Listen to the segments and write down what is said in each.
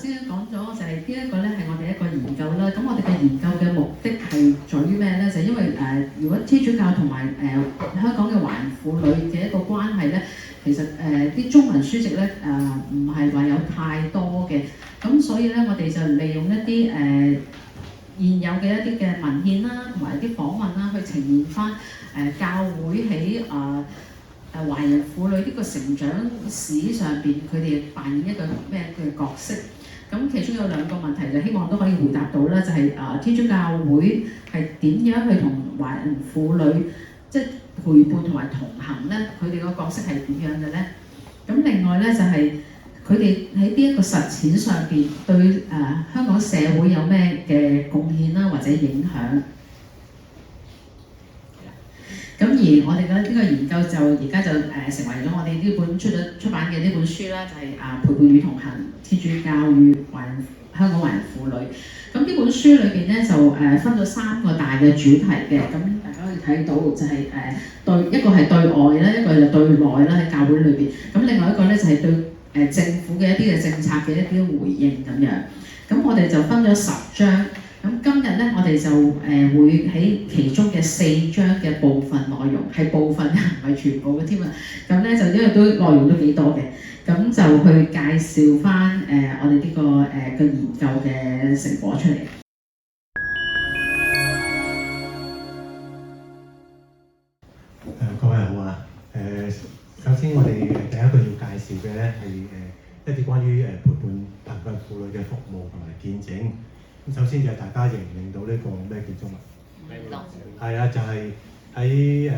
先講咗就係呢一個咧係我哋一個研究啦。咁我哋嘅研究嘅目的係在於咩咧？就係因為如果天主教同埋香港嘅華人婦女嘅一個關係咧，其實啲中文書籍咧唔係話有太多嘅，咁所以咧我哋就利用一啲現有嘅一啲嘅文獻啦，同埋一啲訪問啦，去呈現翻教會喺華人婦女呢個成長史上邊，佢哋扮演一個咩嘅角色？咁其中有兩個問題就希望都可以回答到啦，就係天主教會係點樣去同華人婦女即係陪伴同埋同行咧？佢哋個角色係點樣嘅咧？咁另外咧就係佢哋喺呢一個實踐上邊對香港社會有咩嘅貢獻啦，或者影響？咁而我哋嘅呢個研究就而家就成為咗我哋呢本出版嘅呢本書啦，就係陪伴與同行：天主教與香港華人婦女。咁呢本書裏邊咧就分咗3個大嘅主題嘅，咁大家可以睇到就係一個係對外啦，一個就對內啦喺教會裏邊。咁另外一個咧就係對政府嘅一啲嘅政策嘅一啲回應咁樣。咁我哋就分咗10章。咁今日咧，我哋就會喺其中嘅4章嘅部分內容，係部分唔係全部嘅添啊。咁咧就因為都內容都幾多嘅，咁就去介紹翻我哋呢個嘅研究嘅成果出嚟。各位好啊！首先我哋第一個要介紹嘅咧係一啲關於陪伴貧困婦女嘅服務同埋見證。咁首先就係大家認唔認到呢個咩叫中文？明樂。係啊，就係喺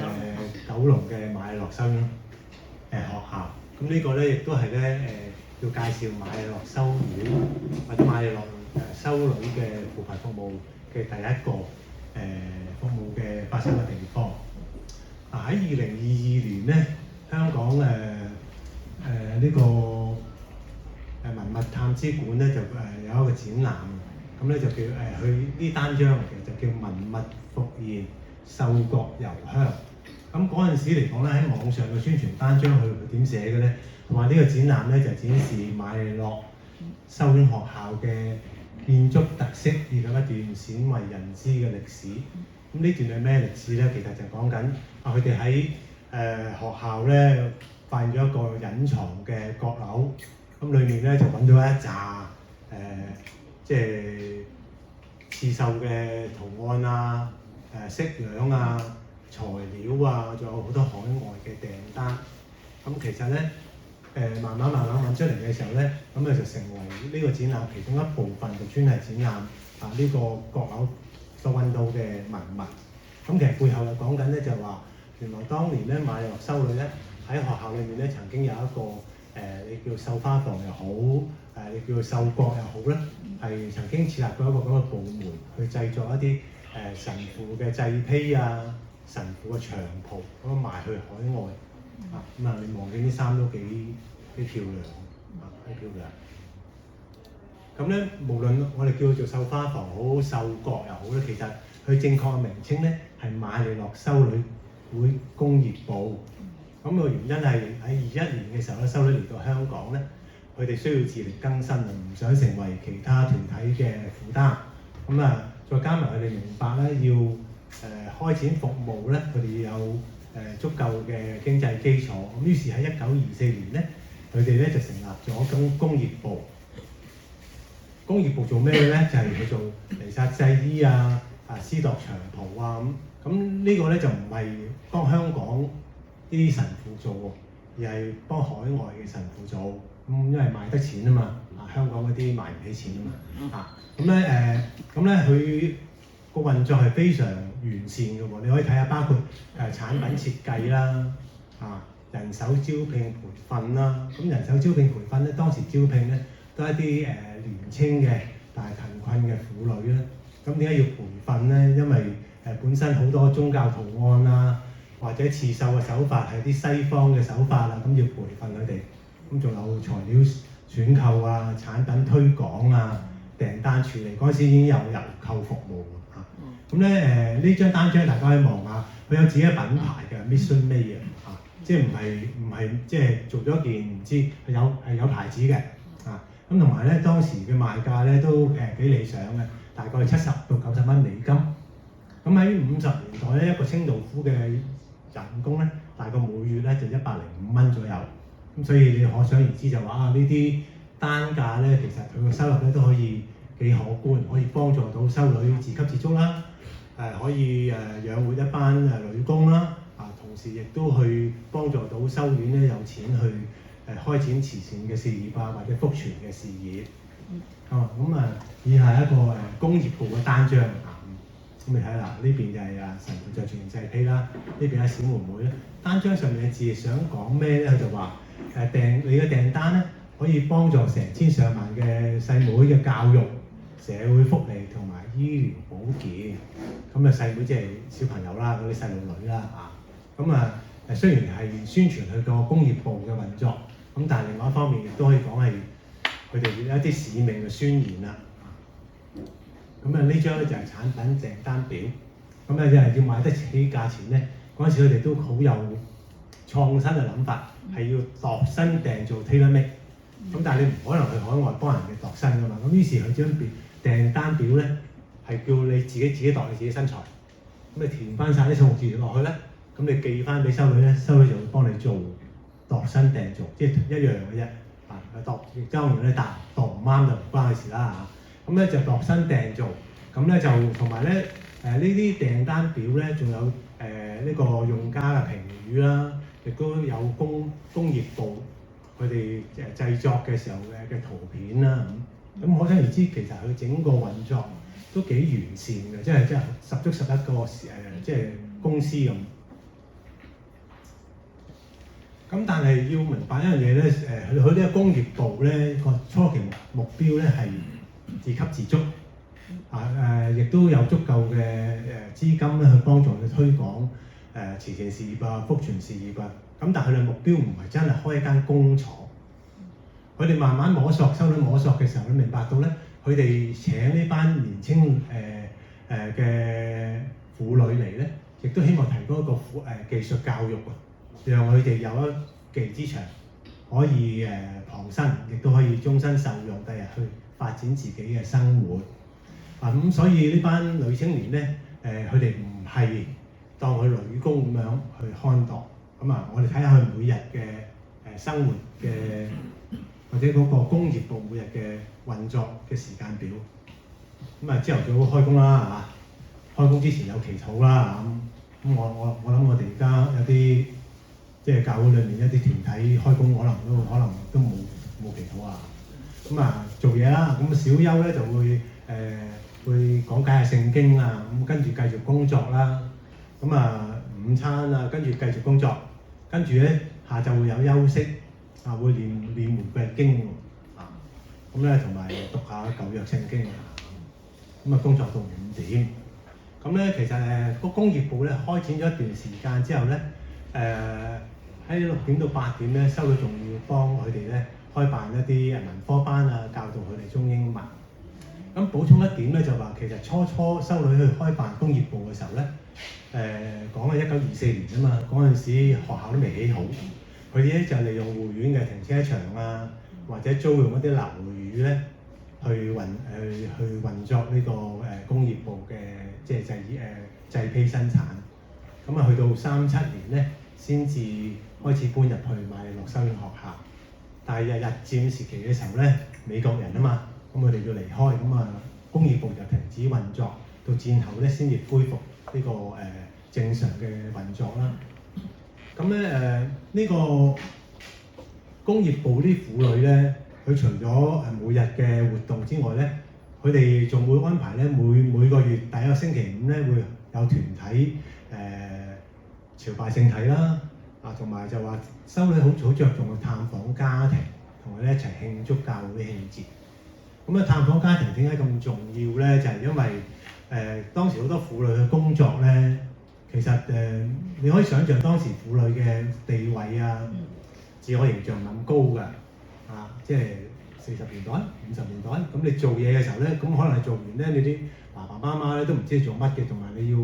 九龍嘅瑪利諾修學校。咁呢個咧亦都係咧要介紹瑪利諾修院或者瑪利諾修女嘅扶貧服務嘅第一個服務嘅發生嘅地方。喺2022年咧，香港呢個文物探知館咧就有一個展覽。咁咧就叫佢呢單張其實就叫文物復現秀閣遊香。咁嗰陣時嚟講咧，喺網上嘅宣傳單張佢點寫嘅咧，同埋呢個展覽咧就展示瑪利諾修院學校嘅建築特色以及一段鮮為人知嘅歷史。咁呢段係咩歷史咧？其實就講緊佢哋喺學校咧發現咗一個隱藏嘅閣樓，咁裏面咧就揾到一紮即係刺繡嘅圖案啊、式樣啊、材料啊，仲有好多海外嘅訂單。咁其實咧慢慢揾出嚟嘅時候咧，咁就成為呢個展覽其中一部分，就專係展覽呢個閣樓所揾到嘅文物。咁其實背後就講緊咧就話，原來當年咧瑪利諾修女咧喺學校裏面咧曾經有一個你叫繡花房又好，你叫繡閣又好咧，係曾經設立過一個咁嘅部門去製作一啲神父嘅祭披啊、神父嘅長袍咁樣賣去海外。咁你望見啲衫都幾漂亮幾漂亮。咁咧，無論我哋叫做繡花房好、繡閣又好咧，其實佢正確嘅名稱咧係瑪利諾修女會工業部。咁個原因係喺21年嘅時候咧，修女嚟到香港咧，佢哋需要自力更生，唔想成為其他團體嘅負擔。再加埋佢哋明白咧，要開展服務咧，佢哋要有足夠嘅經濟基礎。咁於是喺1924年咧，佢哋咧就成立咗工業部。工業部做咩咧？就係佢做彌撒祭衣啊、司鐸長袍啊咁。咁呢個咧就唔係幫香港呢啲神父做喎，而係幫海外嘅神父做。因為賣得錢啊嘛，香港嗰啲賣唔起錢啊嘛。咁咧佢個運作係非常完善嘅喎。你可以睇下，包括產品設計啦、人手招聘培訓啦。咁人手招聘培訓咧，當時招聘咧都係一啲年青嘅但係貧困嘅婦女啦。咁點解要培訓咧？因為本身好多宗教圖案啊，或者刺繡嘅手法係啲西方嘅手法啦，咁要培訓佢哋。咁仲有材料選購啊、產品推廣啊、訂單處理，嗰陣時已經有郵購服務㗎嚇。咁咧呢張單張大家可以望下，佢有自己嘅品牌嘅 Mission Made 即係唔係即係做咗一件唔知係有牌子嘅咁同埋咧當時嘅賣價咧都幾理想嘅，大概70到90蚊美金。咁喺50年代咧，一個清道夫嘅人工咧，大概每月咧就105蚊左右。咁所以你可想而知就話呢啲單價咧，其實佢個收入咧都可以幾可觀，可以幫助到修女自給自足啦，可以養活一班女工啦，同時亦都去幫助到修院咧有錢去開展慈善嘅事業或者福傳嘅事業。以下一個工業部嘅單張。咁你睇啦，呢邊就係神父就傳祭披啦，呢邊係小妹妹咧。單張上面嘅字想講咩咧？佢就話你嘅訂單咧可以幫助成千上萬嘅細妹嘅教育、社會福利同埋醫療保健。咁細妹即係小朋友啦，嗰啲細路女啦雖然係宣傳佢個工業部嘅運作，但係另外一方面亦都可以講係佢哋一啲使命嘅宣言啦。呢張咧就係產品訂單表，就係要買得起價錢咧，嗰陣時佢哋都好有創新嘅諗法，係要度身訂做 tailor make。但係你唔可能去海外幫人哋度身㗎嘛，於是佢將訂單表咧係叫你自己度你自己身材，你填翻晒啲數目字落去咧，你寄翻俾修女咧，修女就會幫你做度身訂做，即係一樣嘅啫。度當然咧，但度唔啱就唔關佢事啦嚇。就度身訂做，就同埋咧呢啲訂單表咧，仲有呢個用家嘅評語啦，亦都有工業部佢哋製作嘅時候嘅圖片啦咁。可想而知，其實佢整個運作都幾完善嘅，即係十足11個即係公司咁。但係要明白一樣嘢咧，佢呢個工業部咧個初期目標咧係自給自足，亦都有足夠嘅資金咧去幫助佢推廣慈善事業福傳事業但係佢哋目標唔係真係開一間工廠，佢哋慢慢摸索修女摸索嘅時候，你明白到咧，佢哋請呢班年青嘅婦女嚟咧，亦都希望提供一個技術教育讓佢哋有一技之長，可以傍身，亦都可以終身受用，第日去發展自己嘅生活。所以呢班女青年咧，佢哋唔係當佢女工咁樣去看待。我哋睇下佢每日嘅生活嘅或者嗰個工業部每日嘅運作嘅時間表。朝頭早開工啦開工之前有祈禱啦我諗我哋而家有啲即係教會裏面一啲團體開工可能都冇祈禱做嘢啦。小休咧就會講解下聖經跟住繼續工作啦。午餐跟住繼續工作，跟住咧下晝會有休息會念玫瑰經同埋讀下舊約聖經工作到5點。其實個工業部咧開展咗一段時間之後咧，喺6點到8點咧，修女仲要幫佢哋咧開辦一啲文科班教導佢哋中英文。補充一點咧就話，其實初修女去開辦工業部嘅時候咧，講係1924年嘛，嗰陣時學校都未起好，佢哋咧就利用護院嘅停車場或者租用一啲樓宇咧去運作呢個工業部嘅即係製坯生產。去到37年咧，先至開始搬入去瑪利諾修院學校。但係日佔時期嘅時候咧，美國人佢哋要離開，工業部就停止運作，到戰後咧先至恢復呢個正常嘅運作啦。呢個工業部啲婦女咧，佢除咗每日嘅活動之外咧，佢哋仲會安排咧每個月第一個星期5咧會有團體朝拜聖體啦，同埋就話修女好着重去探訪家庭，同佢哋一齊慶祝教會慶節。探訪家庭點解咁重要咧？就係因為當時好多婦女嘅工作咧，其實你可以想象當時婦女嘅地位自我形象唔係咁高㗎，即係40年代、50年代。你做嘢嘅時候咧，可能你做完咧，你啲爸爸媽媽咧都唔知你做乜嘅，同埋你要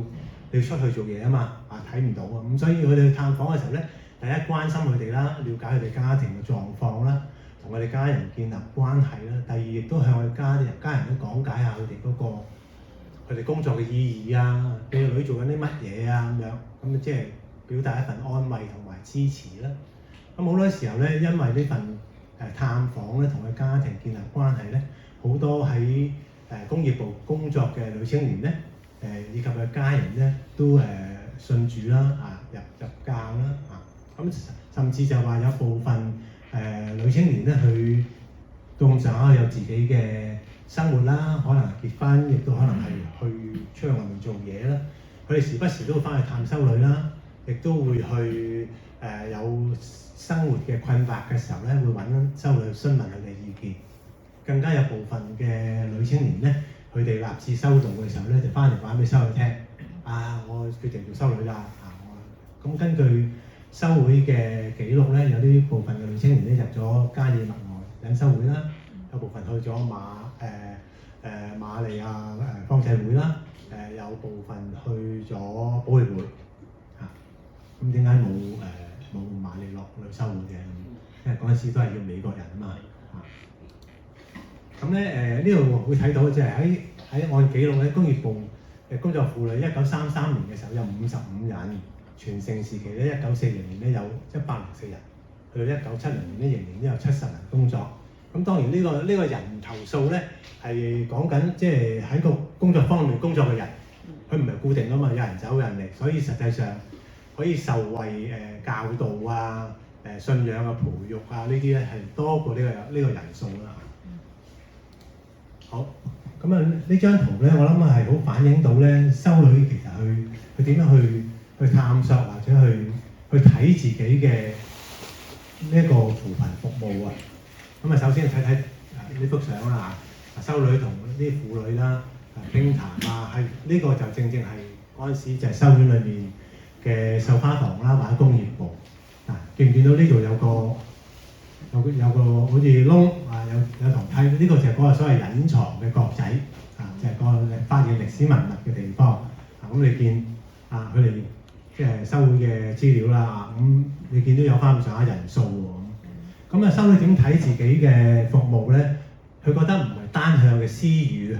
出去做嘢睇唔到所以佢哋去探訪嘅時候咧，第一關心佢哋啦，了解佢哋家庭嘅狀況啦。同我哋家人建立關係啦。第二亦都向我哋家人都講解下佢哋嗰個佢哋工作嘅意義啊，你個女做緊啲乜嘢啊咁樣，咁即係表達一份安慰同埋支持啦。咁好多時候咧，因為呢份探訪咧，同佢家庭建立關係咧，好多喺工業部工作嘅女青年咧，以及佢家人咧都信主啦，入教啦，咁甚至就話有部分女青年咧，佢到咁上下有自己嘅生活啦，可能結婚，亦都可能係去出去外面做嘢啦。佢哋時不時都會翻去探修女啦，亦都會去有生活嘅困惑嘅時候咧，會揾修女詢問佢哋意見。更加有部分嘅女青年咧，佢哋立志修道嘅時候咧，就翻嚟話俾修女聽：我決定做修女啦！咁根據修會嘅記錄咧，有啲部分嘅女青年咧入咗加爾默羅隱修會啦，有部分去咗瑪利亞方濟會啦，有部分去咗寶血會嚇。咁點解冇瑪利諾女修會嘅？因為嗰陣時都係要美國人啊嘛嚇。咁咧呢度會睇到，即係喺按記錄咧，工業部嘅工作婦女1933年嘅時候有55人，全盛時期咧1940年咧有104人，去到1970年咧仍然都有70人工作。咁當然呢個人頭數咧係講緊即係喺個工作方面工作嘅人，佢唔係固定㗎嘛，有人走有人嚟，所以實際上可以受惠教導啊、信仰嘅培育啊呢啲咧係多過呢個人數啦。好，咁呢張圖咧，我諗係好反映到咧修女其實佢點樣去探索或者去睇自己嘅呢一個扶貧服務啊。咁首先睇睇呢幅相啦嚇，修女同啲婦女啦傾談啊，係呢個就正係嗰陣時就係修院裏面嘅繡花房啦，或者工業部。見唔見到呢度有個好似窿啊，有銅梯，呢個就係嗰個所謂隱藏嘅角仔就係個發現歷史文物嘅地方。咁你見佢哋即係修會嘅資料啦，咁你見到有翻咁上下人數喎。咁修女點睇自己嘅服務咧？佢覺得唔係單向嘅私語，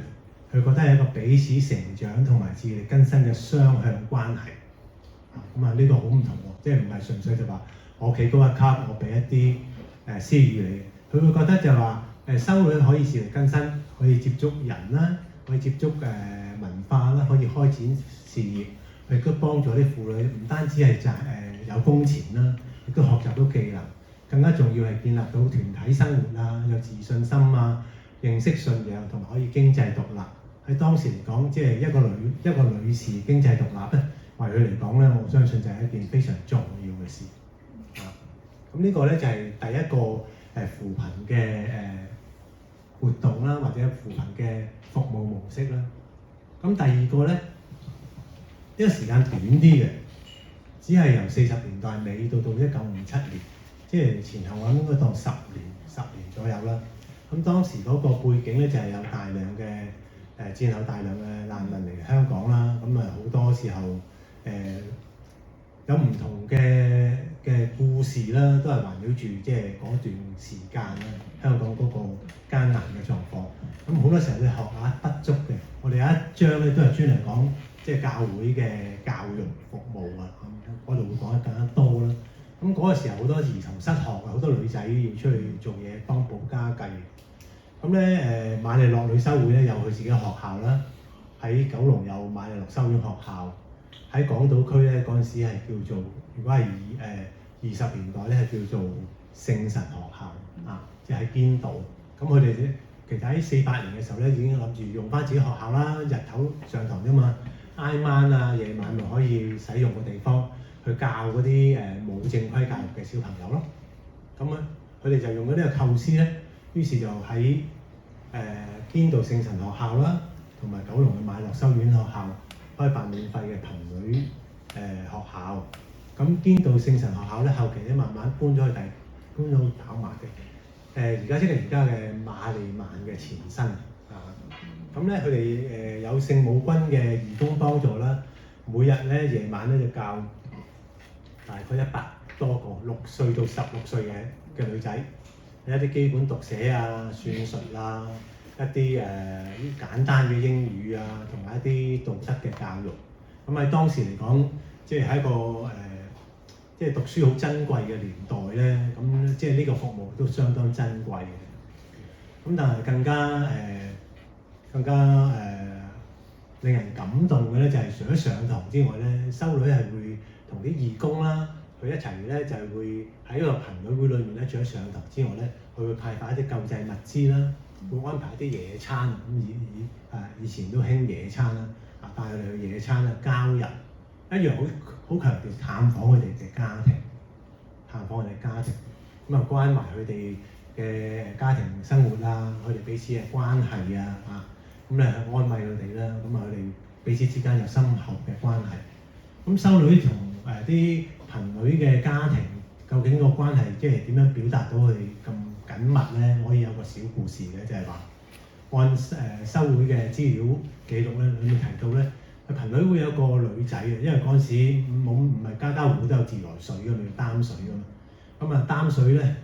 佢覺得係一個彼此成長同埋自力更新嘅雙向關係。呢個好唔同喎，即係唔係純粹就話我企高一級，我俾一啲私語你。佢會覺得就話修女可以自力更新，可以接觸人啦，可以接觸文化啦，可以開展事業，亦都幫助啲婦女，唔單止係有工錢啦，亦都學習到技能。更加重要係建立到團體生活啊，有自信心啊，認識信仰同埋可以經濟獨立。喺當時嚟講，即係一個女士經濟獨立咧，為佢嚟講咧，我相信就係一件非常重要嘅事。咁呢個咧就係第一個扶貧嘅活動啦，或者扶貧嘅服務模式啦。咁第二個咧，呢個時間短啲嘅，只係由40年代尾到1957年。即係前後我諗應該當10年左右啦。咁當時嗰個背景咧就係有大量嘅戰後大量嘅難民嚟香港啦。咁好多時候有唔同嘅故事啦，都係環繞住即係嗰段時間啦，香港嗰個艱難嘅狀況。咁好多時候你學額不足嘅，我哋有一章咧都係專嚟講即係教會嘅教育服務啊。嗰度會講得更加多啦。咁嗰個時候好多兒童失學啊，好多女仔要出去做嘢幫補家計。咁咧瑪利諾女修會咧有佢自己嘅學校啦，喺九龍有瑪利諾修院學校，喺港島區咧嗰陣時係叫做，如果係20年代咧係叫做聖神學校即係喺邊度？咁佢哋其實喺48年嘅時候咧已經諗住用翻自己學校啦，日頭上堂啫嘛，挨晚啊夜晚咪可以使用嘅地方。去教嗰啲冇正規教育嘅小朋友咯，咁佢哋就用咗呢個構思咧，於是就喺堅道聖神學校啦，同埋九龍嘅瑪利諾修院學校開辦免費嘅貧女學校。咁堅道聖神學校咧後期咧慢慢搬咗去跑馬地，而家即係而家嘅瑪利曼嘅前身咁咧佢哋有聖母軍嘅義工幫助啦，每日咧夜晚咧就教大概100多個6歲到16歲嘅女仔有一啲基本讀寫啊、算術啊，一啲簡單嘅英語啊，同埋一啲道德嘅教育。咁喺當時嚟講，即係喺一個即係讀書好珍貴嘅年代咧，咁即係呢個服務都相當珍貴嘅。咁但係更加令人感動嘅咧，就係除咗上堂之外咧，修女係會同啲義工啦，佢一齊咧就係會喺個貧女會裏面咧，除咗上堂之外咧，佢會派發一啲救濟物資啦，會安排一啲野餐。咁以前都興野餐啦，帶佢哋去野餐啊，交人一樣好強調探訪佢哋嘅家庭，咁啊關懷佢哋嘅家庭生活啊，佢哋彼此嘅關係啊，咁咧安慰佢哋啦，咁啊佢哋彼此之間有深厚嘅關係。咁修女同啲貧女嘅家庭究竟個關係即係點樣表達到佢哋咁緊密咧？可以有個小故事嘅，就係話按修會嘅資料記錄咧，裏面提到咧，貧女會有個女仔嘅，因為嗰陣時唔係家家戶戶都有自來水㗎嘛，要擔水㗎嘛。咁啊擔水咧，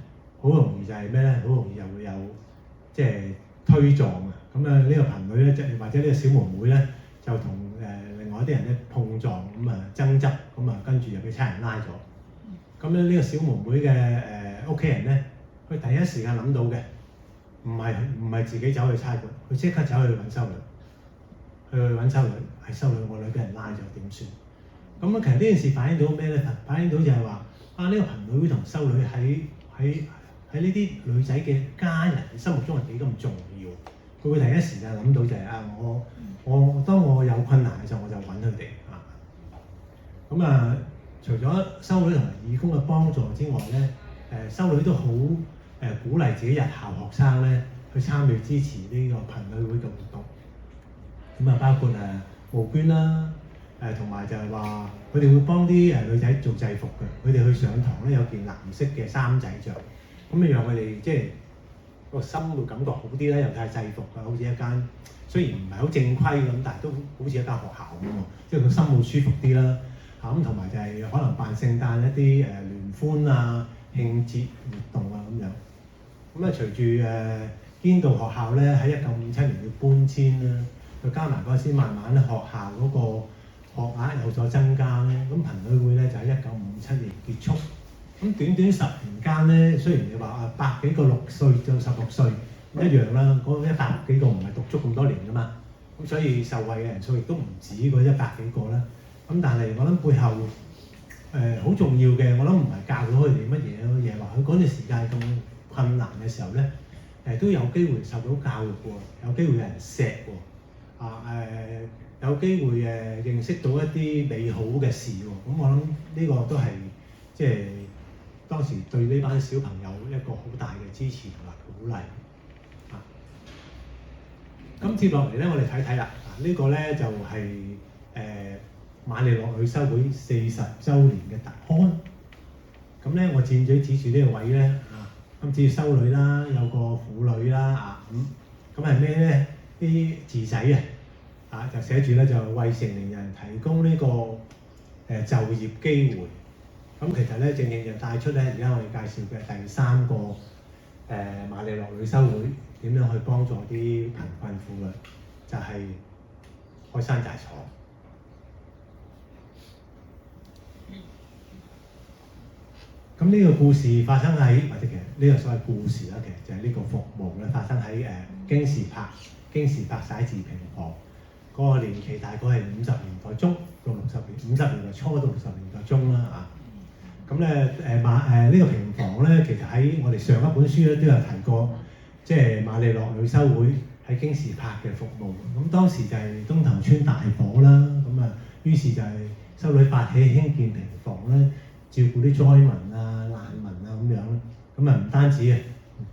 好容易就係咩咧？好容易又會有即係推撞啊！咁啊呢個貧女咧，即係或者呢個小妹妹咧，就同另外一啲人咧碰撞，咁啊爭執，咁啊跟住又俾差人拉咗。咁咧呢個小妹妹嘅屋企人咧，佢第一時間諗到嘅唔係自己走去差館，佢即刻走去揾修女，係修女，我女俾人拉咗點算？咁啊其實呢件事反映到咩咧？反映到就係話呢個貧女會同修女喺呢啲女仔嘅家人心目中係幾咁重要。佢會第一時間諗到就係我當我有困難嘅時候，我就揾佢哋啊。咁啊，除咗修女同埋義工嘅幫助之外咧，修女都好鼓勵自己日校學生咧去參與支持呢個貧女會嘅活動。咁啊，包括募捐啦，同埋就係話佢哋會幫啲女仔做制服嘅。佢哋去上堂咧有件藍色嘅衫仔着，咁啊讓佢哋即係個心會感覺好啲咧，又太制服啊，好似一間雖然唔係好正規咁，但係都好似一間學校咁喎，即係個心好舒服啲啦。咁同埋就係可能辦聖誕一啲聯歡啊、慶節活動啊咁樣。咁啊，隨住堅道學校咧喺1957年要搬遷啦，再加埋嗰陣時慢慢咧學校嗰個學額有所增加咧，咁貧女會咧就喺1957年結束。咁短短10年間咧，雖然你話百幾個6歲到16歲一樣啦，嗰100幾個唔係讀足咁多年噶嘛，咁所以受惠嘅人數亦都唔止嗰100幾個啦。咁但係我諗背後好重要嘅，我諗唔係教到佢哋乜嘢咯，而係話佢嗰段時間咁困難嘅時候咧，都有機會受到教育喎，有機會有人錫喎，有機會認識到一啲美好嘅事喎。咁我諗呢個都係即係當時對呢班小朋友一個好大嘅支持同埋鼓勵。咁接落嚟咧，我哋睇睇啦。呢個咧就係瑪利諾女修會40週年嘅特刊。咁咧，我箭嘴指住呢個位咧，今次修女啦，有個婦女啦，咁係咩咧？啲字仔就寫住咧就為成年人提供呢個就業機會。咁其實咧，正正就帶出咧，而家我哋介紹嘅第3個瑪利諾女修會點樣去幫助啲貧困婦女，就係開山寨廠。咁呢個故事發生喺，或者其實呢個所謂故事啦，其實就係呢個服務咧發生喺京士柏徙置平房。嗰個年期大概係50年代中到50年代初到60年代中啦。咁咧呢個平房咧，其實喺我哋上一本書咧都有提過，即係瑪利諾女修會喺京士柏嘅服務。咁當時就係東頭村大火啦，咁於是就係修女發起興建平房咧，照顧啲災民啊、難民啊咁樣。咁唔單止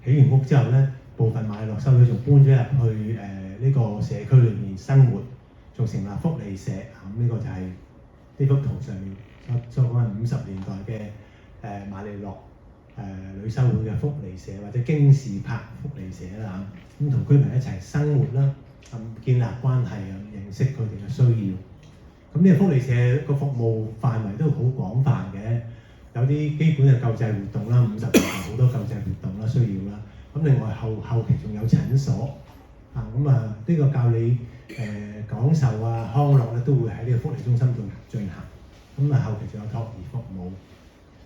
起完屋之後咧，部分瑪利諾修女仲搬咗入去呢個社區裏面生活，仲成立福利社。咁呢個就係呢幅圖上面所講係50年代嘅瑪利諾女修會嘅福利社，或者京士柏福利社啦。咁同居民一齊生活啦，建立關係，認識佢哋嘅需要。咁呢個福利社個服務範圍都好廣泛嘅，有啲基本嘅救濟活動啦，50年代好多救濟活動啦需要啦。另外後期仲有診所咁呢個教理講授啊、康樂咧都會喺呢個福利中心度進行。咁後期仲有託兒服務。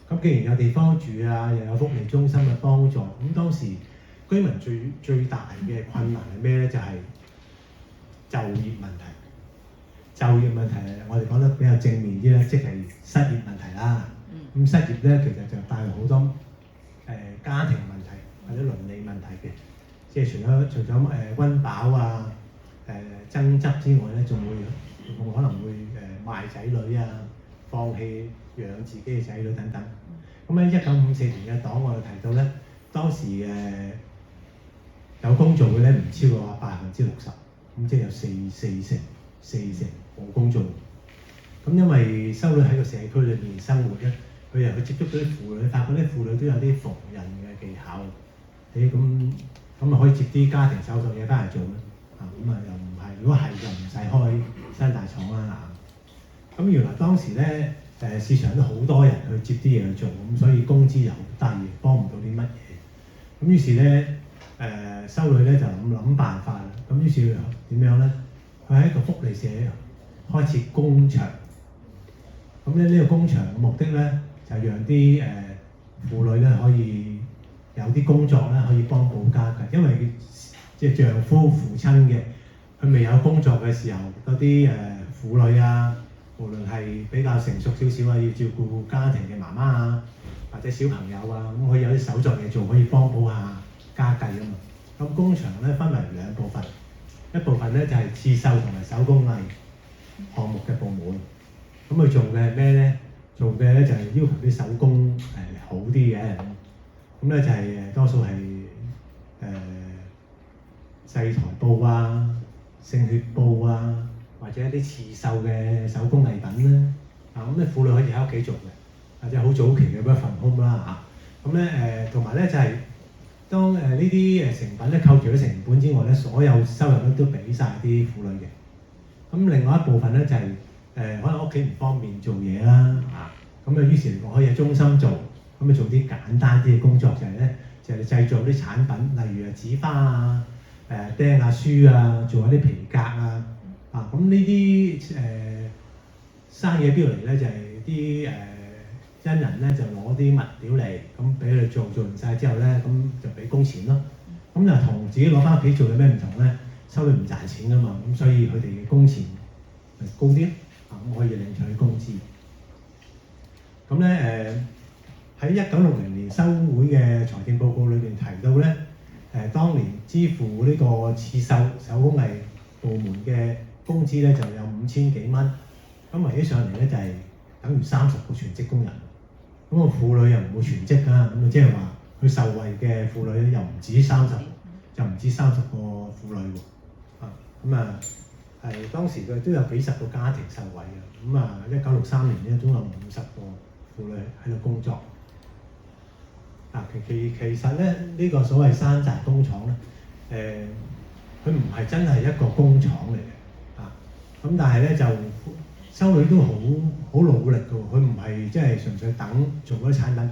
咁既然有地方住啊，又有福利中心嘅幫助，咁當時居民最大嘅困難係咩咧？就係就業問題。就業問題我哋講得比較正面啲咧，即係失業問題啦。咁失業咧其實就帶來好多家庭問題或者倫理問題嘅，即係除咗溫飽啊、爭執之外咧，仲會可能會賣仔女啊、放棄養自己嘅仔女等等。咁喺1954年嘅檔案提到咧，當時有工做嘅咧唔超過60%，咁即係有四成冇工做。咁因為修女喺個社區裏面生活咧，佢又去接觸到啲婦女，發覺啲婦女都有啲縫紉嘅技巧，咁可以接啲家庭手作嘢翻嚟做咧。咁又唔係，如果係就唔使開新大廠啦。咁原來當時咧市場都好多人去接啲嘢去做，咁所以工資又低，幫唔到啲乜嘢。咁於是咧修女咧就諗辦法啦。咁於是點樣咧？佢喺個福利社開設工場。咁咧呢個工場嘅目的咧就係讓啲婦女咧可以有啲工作咧可以幫補家計，因為即係丈夫父親嘅，佢未有工作嘅時候，嗰啲婦女啊，無論係比較成熟少少啊，要照顧家庭嘅媽媽啊，或者小朋友啊，咁佢有啲手作嘢做，可以幫補下家計啊嘛。咁工場咧分為兩部分，一部分咧就係刺繡同埋手工藝項目嘅部門。咁佢做嘅係咩咧？做嘅咧就係要求啲手工好啲嘅。咁咧就係多數係細台布啊、聖血布啊，或者一啲刺繡嘅手工藝品啦。咁婦女可以喺屋企做嘅，或者好早期嘅 work from home 啦。咁咧同埋咧就係當呢啲成品咧扣除咗成本之外咧，所有收入咧都俾晒啲婦女嘅。咁另外一部分咧就係可能屋企唔方便做嘢啦，咁於是嚟講可以喺中心做，咁做啲簡單啲嘅工作，就係製造啲產品，例如紙花啊、釘下書啊，做下啲皮革啊，咁呢啲生意喺邊度嚟咧？就係啲恩人咧就攞啲物料嚟，咁俾佢哋做完晒之後咧，咁就俾工錢咯。咁就同自己攞翻屋企做有咩唔同咧？收佢唔賺錢㗎嘛，咁所以佢哋嘅工錢高啲，咁可以領取工資。咁咧喺1960年修會嘅財政報告裏邊提到咧，當年支付呢個刺繡手工藝部門嘅工資咧就有5000幾蚊，咁圍起上嚟咧就係等於30個全職工人。咁個婦女又唔會全職㗎，咁即係話佢受惠嘅婦女咧又唔止30，就唔止30個婦女喎。當時佢都有幾十個家庭受惠嘅。1963年咧總有50個婦女喺度工作。其實咧呢個所謂山寨工廠咧，佢唔係真係一個工廠嚟嘅。咁但係咧就修女都好努力嘅喎，佢唔係即係純粹做嗰啲產品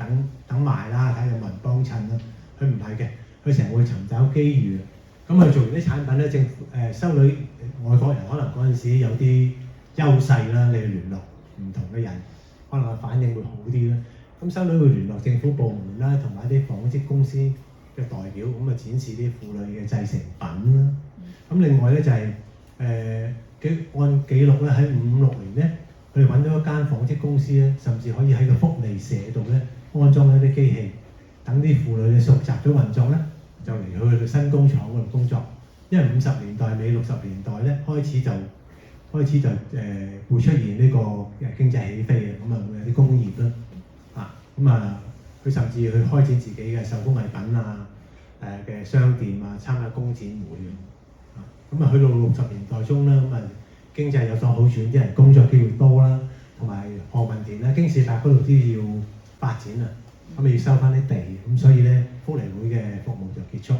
等賣啦，睇下有冇人幫襯啦。佢唔係嘅，佢成日會尋找機遇。咁佢做完啲產品咧，政府修女外國人可能嗰陣時有啲優勢啦，你去聯絡唔同嘅人，可能個反應會好啲啦。咁修女會聯絡政府部門啦，同埋一啲紡織公司嘅代表，咁展示啲婦女嘅製成品啦。咁另外咧就係按記錄咧喺56年咧，佢哋揾到一間紡織公司咧，甚至可以喺個福利社度咧安裝一啲機器，等啲婦女咧熟習咗運作咧，就嚟去佢新工廠嗰度工作。因為50年代尾60年代咧開始就會出現呢個經濟起飛嘅，咁會有啲工業啦。佢甚至去開展自己嘅手工藝品嘅商店參加工展會。去到60年代中啦，經濟有所好轉，啲人工作機會多啦，同埋何文田咧、京士柏嗰度都要發展啦，咁要收翻啲地，咁所以咧福利會嘅服務就結束。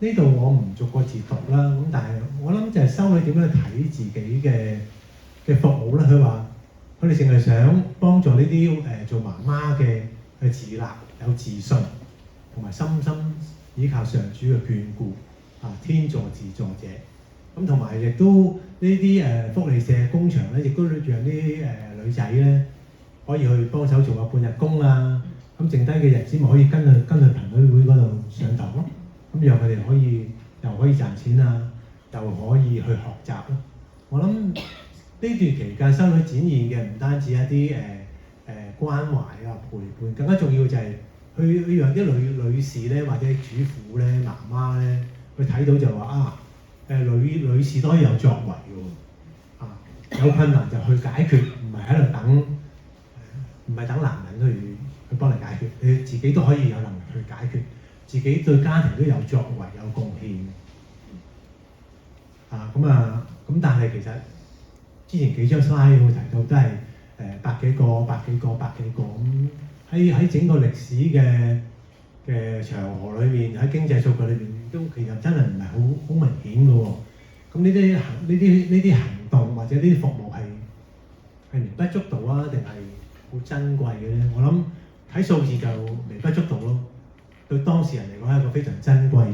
呢度我唔逐個字讀啦，咁但係我諗就係修女點樣去睇自己嘅服務咧？佢話佢哋淨係想幫助呢啲做媽媽嘅去自立、有自信，同埋深深依靠上主嘅眷顧，天助自助者。咁同埋亦都呢啲福利社工場咧，亦都讓啲女仔咧可以去幫手做下半日工啊。咁剩低嘅日子咪可以跟去朋友會嗰度上堂咯。咁讓佢哋又可以賺錢啊，又可以去學習咯。我諗呢段期間修女展現嘅唔單止一啲關懷啊、陪伴，更加重要就係去讓啲女士咧，或者主婦咧、媽媽咧，去睇到就話女士都可以有作為嘅喎，有困難就去解決，唔係喺度等，唔係等男人去幫你解決，你自己都可以有能力去解決，自己對家庭都有作為、有貢獻。咁但係其實之前幾張 slide 我提到都係百幾個咁，喺整個歷史嘅長河裏面，喺經濟數據裏面都其實真係唔係好明顯嘅喎。咁呢啲行動或者呢啲服務係微不足道啊，定係好珍貴嘅咧？我諗睇數字就微不足道咯。對當事人嚟講係一個非常珍貴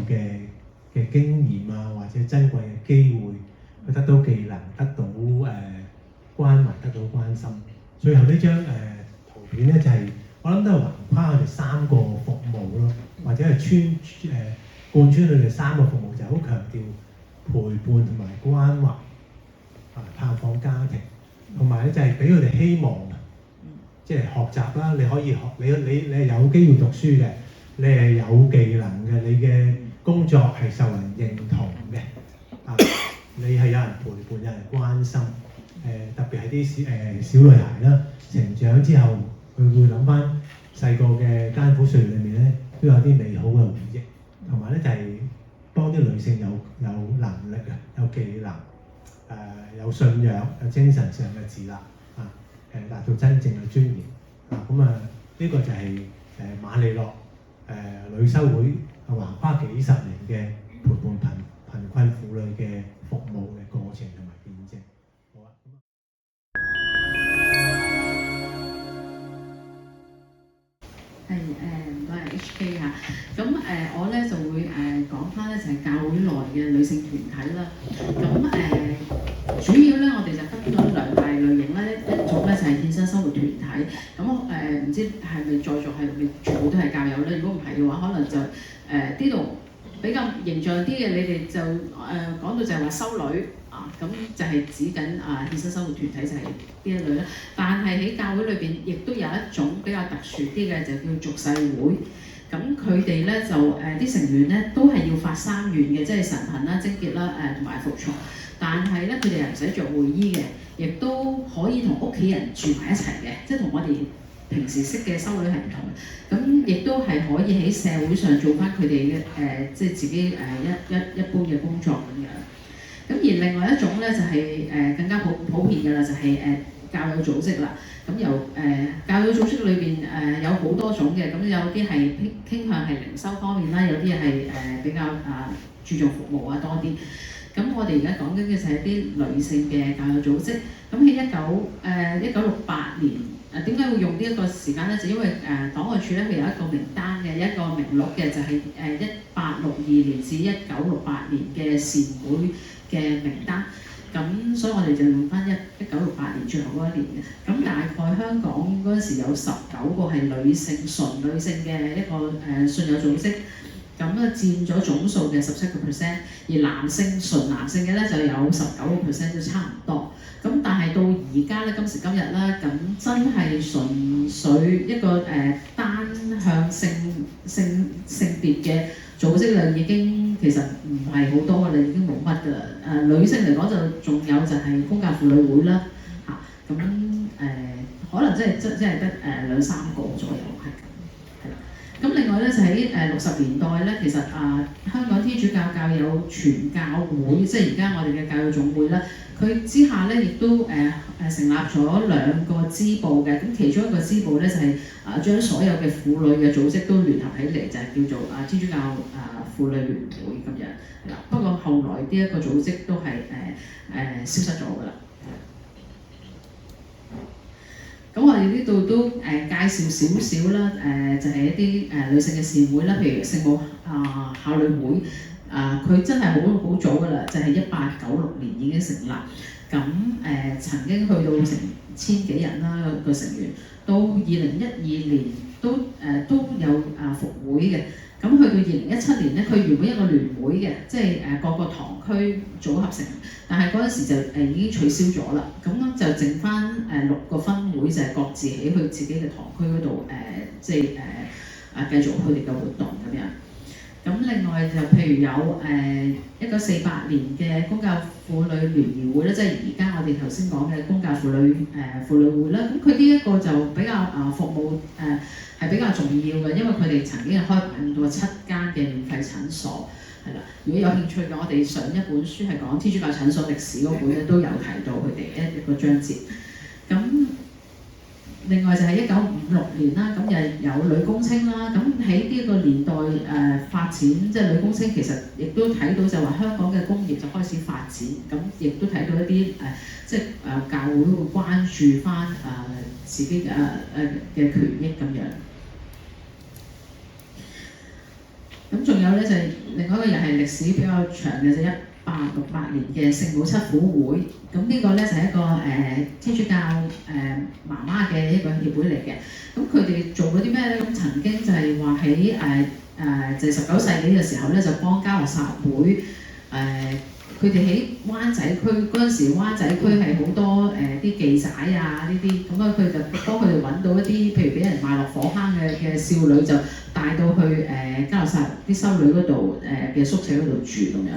嘅經驗啊，或者珍貴嘅機會，去得到技能，得到關懷，得到關心。最後呢張圖片咧就係、我諗都係橫跨佢哋3個服務咯，或者係貫穿佢哋3個服務，就係好強調陪伴同埋關懷，探訪家庭，同埋咧就係俾佢哋希望啊，即係學習啦。你可以學，你係有機會讀書嘅，你係有技能嘅，你嘅工作係受人認同嘅，你係有人陪伴、有人關心。特別係啲小女孩啦，成長之後佢會諗翻細個嘅艱苦歲月裏面咧，都有啲美好嘅回憶，同埋咧就係幫啲女性有能力啊，有技能，有信仰，有精神上嘅自立達到真正嘅尊嚴呢個就係瑪利諾女修會橫跨幾十年嘅陪伴貧困婦女嘅服務嘅過程同埋見證。好啊。唔該HK 嚇，咁我咧就會講翻咧就係教會內嘅女性團體啦。咁主要咧我哋就分咗2大類型咧，一種咧就係獻身生活團體。咁唔知係咪在座係咪全部都係教友咧？如果唔係嘅話，可能就呢度比較形象啲嘅，你哋就講到就係話修女咁就係指緊獻身生活團體就係呢一類啦。但係喺教會裏邊，亦都有一種比較特殊啲嘅，就叫俗世會。咁佢哋咧就啲成員咧都係要發3願嘅，即係神貧啦、貞潔啦、同埋服從。但係咧佢哋係唔使着會衣嘅，亦都可以同屋企人住埋一齊嘅，即係同我哋平時識嘅修女係唔同。咁亦都係可以喺社會上做翻佢哋嘅即係自己一般嘅工作咁樣。咁而另外一種咧就係更加普遍嘅啦，就係教友組織啦。咁由教友組織裏邊有好多種嘅，咁有啲係傾向係靈修方面啦，有啲係比較注重服務多啲。咁我哋而家講緊嘅就係啲女性嘅教友組織。咁喺1968年點解會用呢一個時間咧？就因為檔案處咧佢有一個名單嘅，一個名錄嘅，就係1862年至1968年嘅善會嘅名單。咁所以我哋就用翻1968年最後嗰一年嘅。咁大概香港嗰陣時有19個係純女性嘅一個信友組織，咁佔咗總數嘅17%，而純男性嘅咧就有19%，就差唔多。咁但係到而家咧，今時今日啦，咁真係純粹一個單向性別嘅組織啦，已經其實唔係好多噶啦，已經冇乜噶啦。女性嚟講就仲有就係公教婦女會啦，咁可能真係得2-3個左右係咁，係啦。咁另外咧就喺60年代咧，其實香港天主教教友全教會，即係而家我哋嘅教友總會啦，佢之下咧亦都成立咗2個支部嘅。咁其中一個支部咧就係將所有嘅婦女嘅組織都聯合起嚟，就係叫做天主教婦女聯會咁樣。係啦，不過後來呢一個組織都係消失咗㗎啦。咁我哋呢度都介紹少少啦，就係一啲女性嘅善會啦，譬如聖母效女會，佢真係好早噶啦，就係1896年已經成立。咁曾經去到成千幾人啦個成員，到2012年都有復會嘅。咁去到2017年咧，佢原本一個聯會嘅，即係各個堂區組合成，但係嗰陣時就已經取消咗啦。咁就剩翻6個分會，就係各自喺佢自己嘅堂區嗰度即係繼續佢哋嘅活動咁樣。咁另外就譬如有1948年嘅公教婦女聯誼會咧，即係而家我哋頭先講嘅公教婦女會啦。咁佢呢一個就比較服務係比較重要嘅，因為佢哋曾經係開辦過7間嘅免費診所，係啦。如果有興趣嘅，我哋上一本書係講天主教診所歷史嗰本咧，都有提到佢哋一個章節。咁另外就係1956年啦，咁又有女工青啦。咁喺呢個年代發展，即係女工青其實亦都睇到就話香港嘅工業就開始發展，咁亦都睇到一啲即係教會會關注翻自己嘅權益咁樣。咁仲有咧就係另外一個又係歷史比較長嘅，就1868年嘅聖母七婦會。咁呢個咧就係一個天主教媽媽嘅一個協會嚟嘅。咁佢哋做咗啲咩咧？咁曾經就係話喺就係19世紀嘅時候咧，就幫嘉諾撒會佢哋喺灣仔區嗰陣時，灣仔區係好多啲妓仔啊呢啲，咁啊佢就幫佢哋揾到一啲，譬如俾人賣落火坑嘅少女，就帶到去嘉諾撒啲修女嗰度嘅宿舍嗰度住咁樣。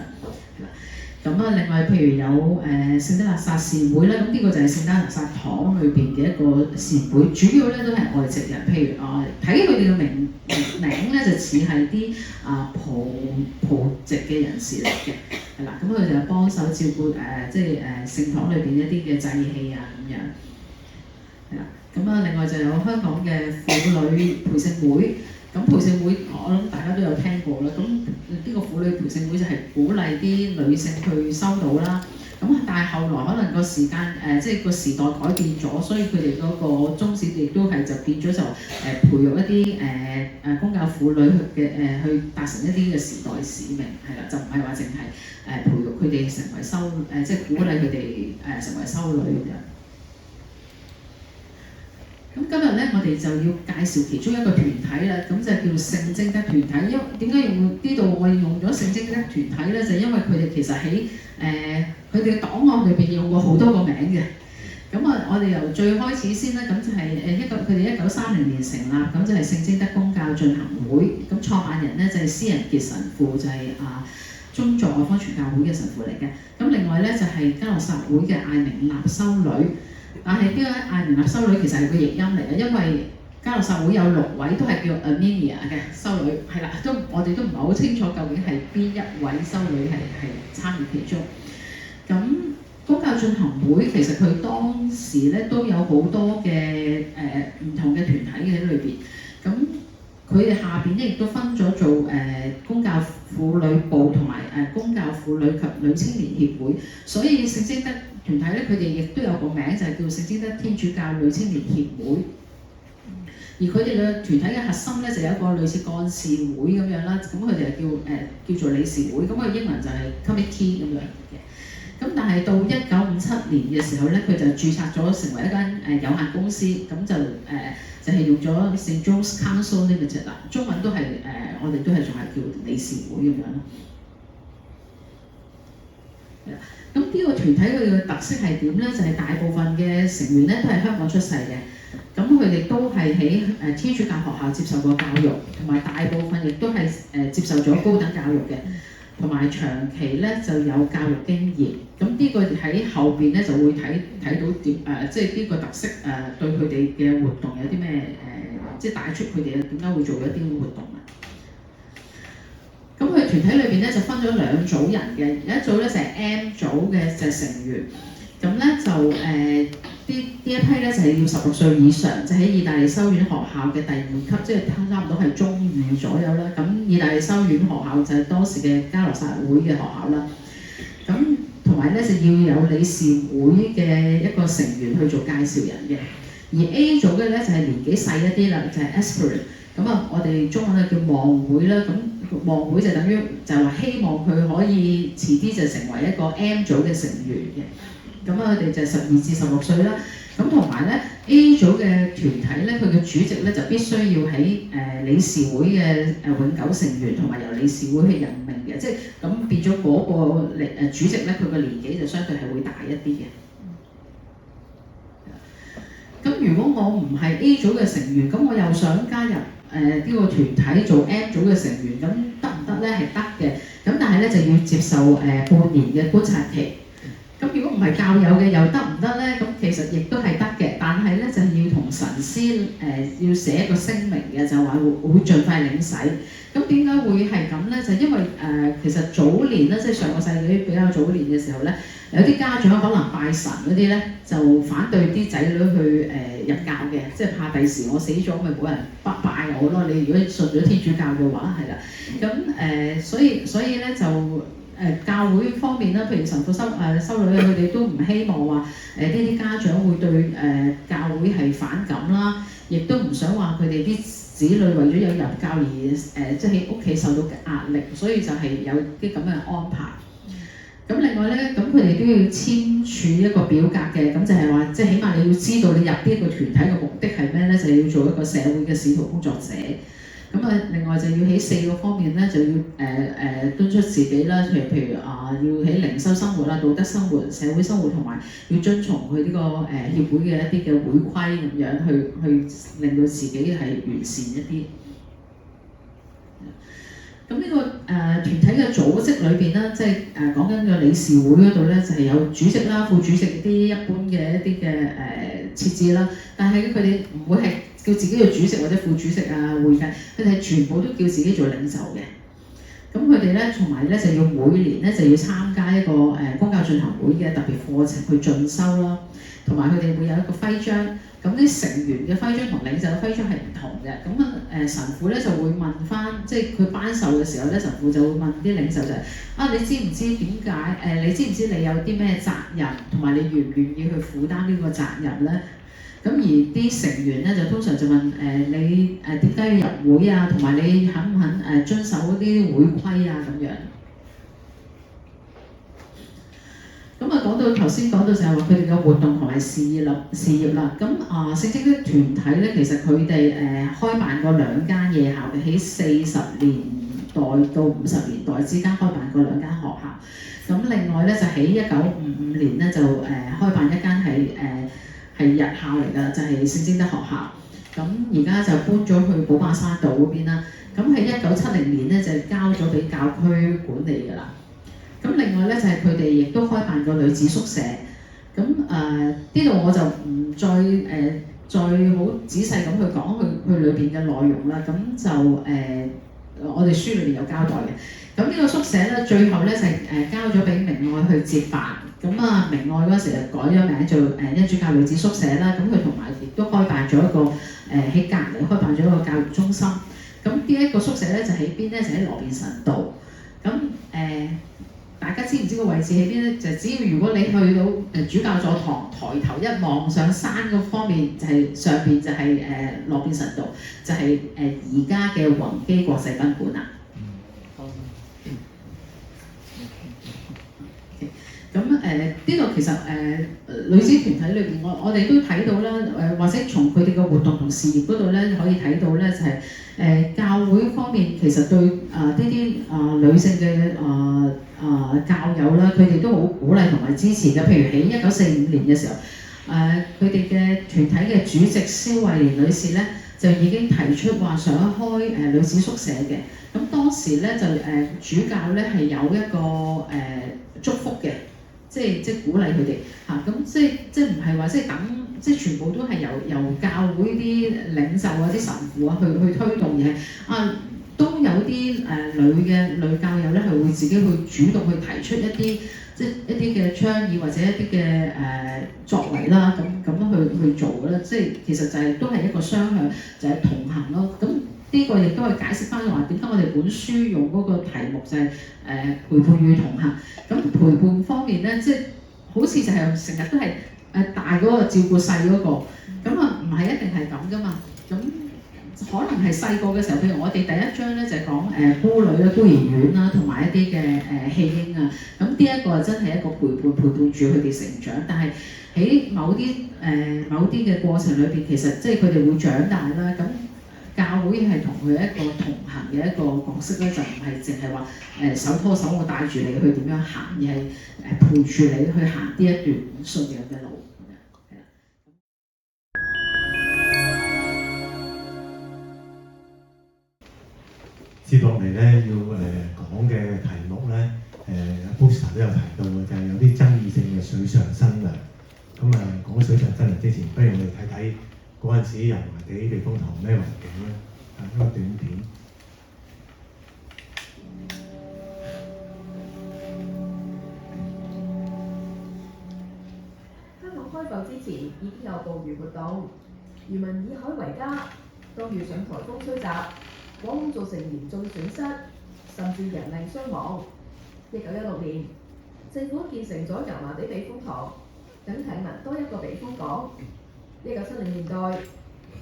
咁啊，另外譬如有聖德肋撒善會咧，咁呢個就係聖德肋撒堂裏邊嘅一個善會，主要咧都係外籍人，譬如睇佢哋嘅名咧就似係啲葡籍嘅人士嚟嘅，係啦，咁佢就幫手照顧即係聖堂裏邊一啲嘅祭器啊咁樣，係啦，咁啊另外就有香港嘅婦女培聖會。咁培聖會，我諗大家都有聽過啦。咁呢個婦女培聖會就係鼓勵啲女性去修道啦。咁但係後來可能個時間即係個時代改變咗，所以佢哋嗰個宗旨亦都係就變咗就培育一啲公教婦女去達成一啲嘅時代使命，係啦，就唔係話淨係培育佢哋成為即係鼓勵佢哋成為修女咁樣。咁今日咧，我哋就要介紹其中一個團體啦，咁就叫聖貞德團體。因為點解用呢度我用咗聖貞德團體咧？就因為佢哋其實喺佢哋嘅檔案裏邊用過好多個名嘅。咁啊，我哋由最開始先啦，咁就係佢哋1930年成立，咁就係聖貞德公教進行會。咁創辦人咧就係施仁傑神父，就係中座愛方傳教會嘅神父嚟嘅。咁另外咧就係嘉諾撒會嘅艾明納修女。但係呢個艾明納修女其實係個譯音嚟嘅，因為嘉諾撒會有6位都係叫 Armenia 嘅修女，係啦，我哋都唔係好清楚究竟係邊一位修女係參與其中。咁公教進行會其實佢當時咧都有好多嘅唔同嘅團體嘅喺裏邊，咁佢哋下邊咧亦都分咗做公教婦女部同埋公教婦女及女青年協會，所以聖貞德團體咧，佢哋亦都有個名就係叫聖貞德天主教女青年協會。而佢哋嘅團體嘅核心咧就有一個類似幹事會咁樣啦，咁佢哋係叫做理事會，咁佢英文就係 committee 咁樣嘅。咁但係到1957年嘅時候咧，佢就註冊咗成為一間有限公司，咁就係用咗 St. John's Council Limited 啦，中文都係我哋都係仲係叫理事會咁樣咯。咁呢個團體佢哋嘅特色係點咧？就係大部分嘅成員咧都係香港出世嘅，咁佢哋都係喺天主教學校接受過教育，同埋大部分亦都係接受咗高等教育嘅，同埋長期咧就有教育經驗。咁呢個喺後邊咧就會睇到點即係呢個特色對佢哋嘅活動有啲咩即係帶出佢哋點解會做一啲活動啊？咁佢團體裏邊咧就分咗2組人嘅，有一組咧就係 M 組嘅就係成員，咁咧就呢一批咧就係要16歲以上，就喺意大利修院學校嘅第2級，即係差唔多係中2左右啦。咁意大利修院學校就係當時嘅嘉諾撒會嘅學校啦。咁同埋咧就要有理事會嘅一個成員去做介紹人嘅。而 A 組嘅咧就係年紀細一啲啦，就係 aspirant。咁啊，我哋中文就叫望會啦。咁望會就等於就話希望佢可以遲啲就成為一個 M 組嘅成員嘅。咁啊，佢哋就12至16歲啦。咁同埋咧 A 組嘅團體咧，佢嘅主席咧就必須要喺理事會嘅永久成員，同埋由理事會去任命嘅。即係咁變咗嗰個主席咧，佢個年紀就相對係會大一啲嘅。咁如果我唔係 A 組嘅成員，咁我又想加入呢個團體做 M 組嘅成員，咁得唔得咧？係得嘅。咁但係咧就要接受半年嘅觀察期。咁如果唔係教友嘅又得唔得咧？咁其實亦都係得嘅，但係咧就係要同神師要寫一個聲明嘅，就話會盡快領洗。咁點解會係咁咧？就因為其實早年咧，即係上個世紀比較早年嘅時候咧，有啲家長可能拜神嗰啲咧，就反對啲仔女去入教嘅，即係怕第時我死咗咪冇人拜我咯。你如果信咗天主教嘅話，係啦。咁所以咧就教會方面啦，譬如神父修女佢哋都唔希望話呢啲家長會對教會係反感啦，亦都唔想話佢哋啲子女為咗有入教而即係喺屋企受到壓力，所以就係有啲咁嘅安排。咁另外咧，咁佢哋都要簽署一個表格嘅，咁就係話，即係起碼你要知道你入呢一個團體嘅目的係咩咧，就係要做一個社會嘅使徒工作者。咁啊，另外就要喺4個方面咧，就要敦促自己啦，譬如要喺靈修生活啦、道德生活、社會生活，同埋要遵從佢呢個協會嘅一啲嘅會規咁樣，去令到自己係完善一啲。咁呢個團體嘅組織裏邊咧，即係講緊個理事會嗰度咧，就係有主席啦、副主席啲一般嘅一啲嘅設置啦。但係佢哋唔會係叫自己做主席或者副主席啊、會計，佢哋係全部都叫自己做領袖嘅。咁佢哋咧，同埋咧就要每年咧就要參加一個公教進行會嘅特別課程去進修啦，同埋佢哋會有一個徽章。咁啲成員嘅徽章同領袖嘅徽章係唔同嘅。咁神父咧就會問翻，即係佢頒授嘅時候咧，神父就會問啲領袖就係你知唔知點解？你知唔知你有啲咩責任，同埋你願唔願意去負擔呢個責任咧？咁而啲成員咧就通常就問你點解要入會啊，同埋你肯唔肯遵守啲會規啊咁樣。咁啊講到頭先講到就係話佢哋嘅活動同埋事業啦。咁聖職的團體咧，其實佢哋開辦過2間夜校嘅，喺40年代到50年代之間開辦過2間學校。咁另外咧就喺1955年咧就開辦一間係日校嚟㗎，就係聖貞德學校。咁而家就搬咗去寶馬山道嗰邊啦。咁喺1970年咧就交咗俾教區管理㗎啦。咁另外咧就係佢哋亦都開辦過女子宿舍。咁呢度我就唔再好仔細咁去講佢裏邊嘅內容啦。咁就我哋書裏邊有交代嘅。咁呢個宿舍咧最後咧就係交咗俾明愛去接辦。咁明愛嗰時就改咗名做恩主教女子宿舍啦。咁佢同埋亦都開辦咗一個喺隔離開辦咗一個教育中心。咁呢一個宿舍咧就喺邊咧？就喺羅便臣道。咁大家知唔知個位置喺邊咧？就只要如果你去到主教座堂抬頭一望上山嗰方面，就係上邊就係羅便臣道，就係而家嘅宏基國際賓館啦。咁呢度其實女子團體裏邊，我哋都睇到啦，或者從佢哋嘅活動同事業嗰度咧，可以睇到咧，就係教會方面其實對呢啲女性嘅教友啦，佢哋都好鼓勵同埋支持嘅。譬如喺1945年嘅時候，佢哋嘅團體嘅主席蕭慧蓮女士咧，就已經提出話想開女子宿舍嘅。咁當時咧就主教咧係有一個祝福嘅。即係鼓勵佢哋嚇，咁即唔係話即係等，即係全部都係由教會啲領袖啊、啲神父啊去推動嘅。都有啲女教友咧係會自己去主動去提出一啲即係一啲嘅倡議或者一啲嘅作為啦，咁去做嘅啦。即係其實就係都係一個雙向，就係同行咯。咁呢個亦都係解釋翻話點解我哋本書用嗰個題目就係陪伴與同行。咁陪伴方面咧，即係好似就係成日都係大嗰個照顧細嗰個。咁啊唔係一定係咁噶嘛。咁可能係細個嘅時候，譬如我哋第一章咧就係講孤女啦、孤兒院啦，同埋一啲嘅棄嬰啊。咁呢一個真係一個陪伴住佢哋成長，但係喺某啲嘅過程裏邊，其實即係佢哋會長大啦。咁教會係同佢一個同行嘅一個角色咧，就唔係淨係話手拖手我帶住你去點樣行，而係陪住你去行呢一段信仰嘅路。接落嚟咧要講嘅題目咧，Booster 都有提到嘅，就係有啲爭議性嘅水上新娘。咁講水上新娘之前，不如我哋睇睇嗰陣時油麻地避風塘咩環境咧？一個短片。香港開埠之前已經有捕魚活動，漁民以海為家，當遇上颱風吹襲，往往造成嚴重損失，甚至人命傷亡。1916年，政府建成咗油麻地避風塘，等體民多一個避風港。1970年代，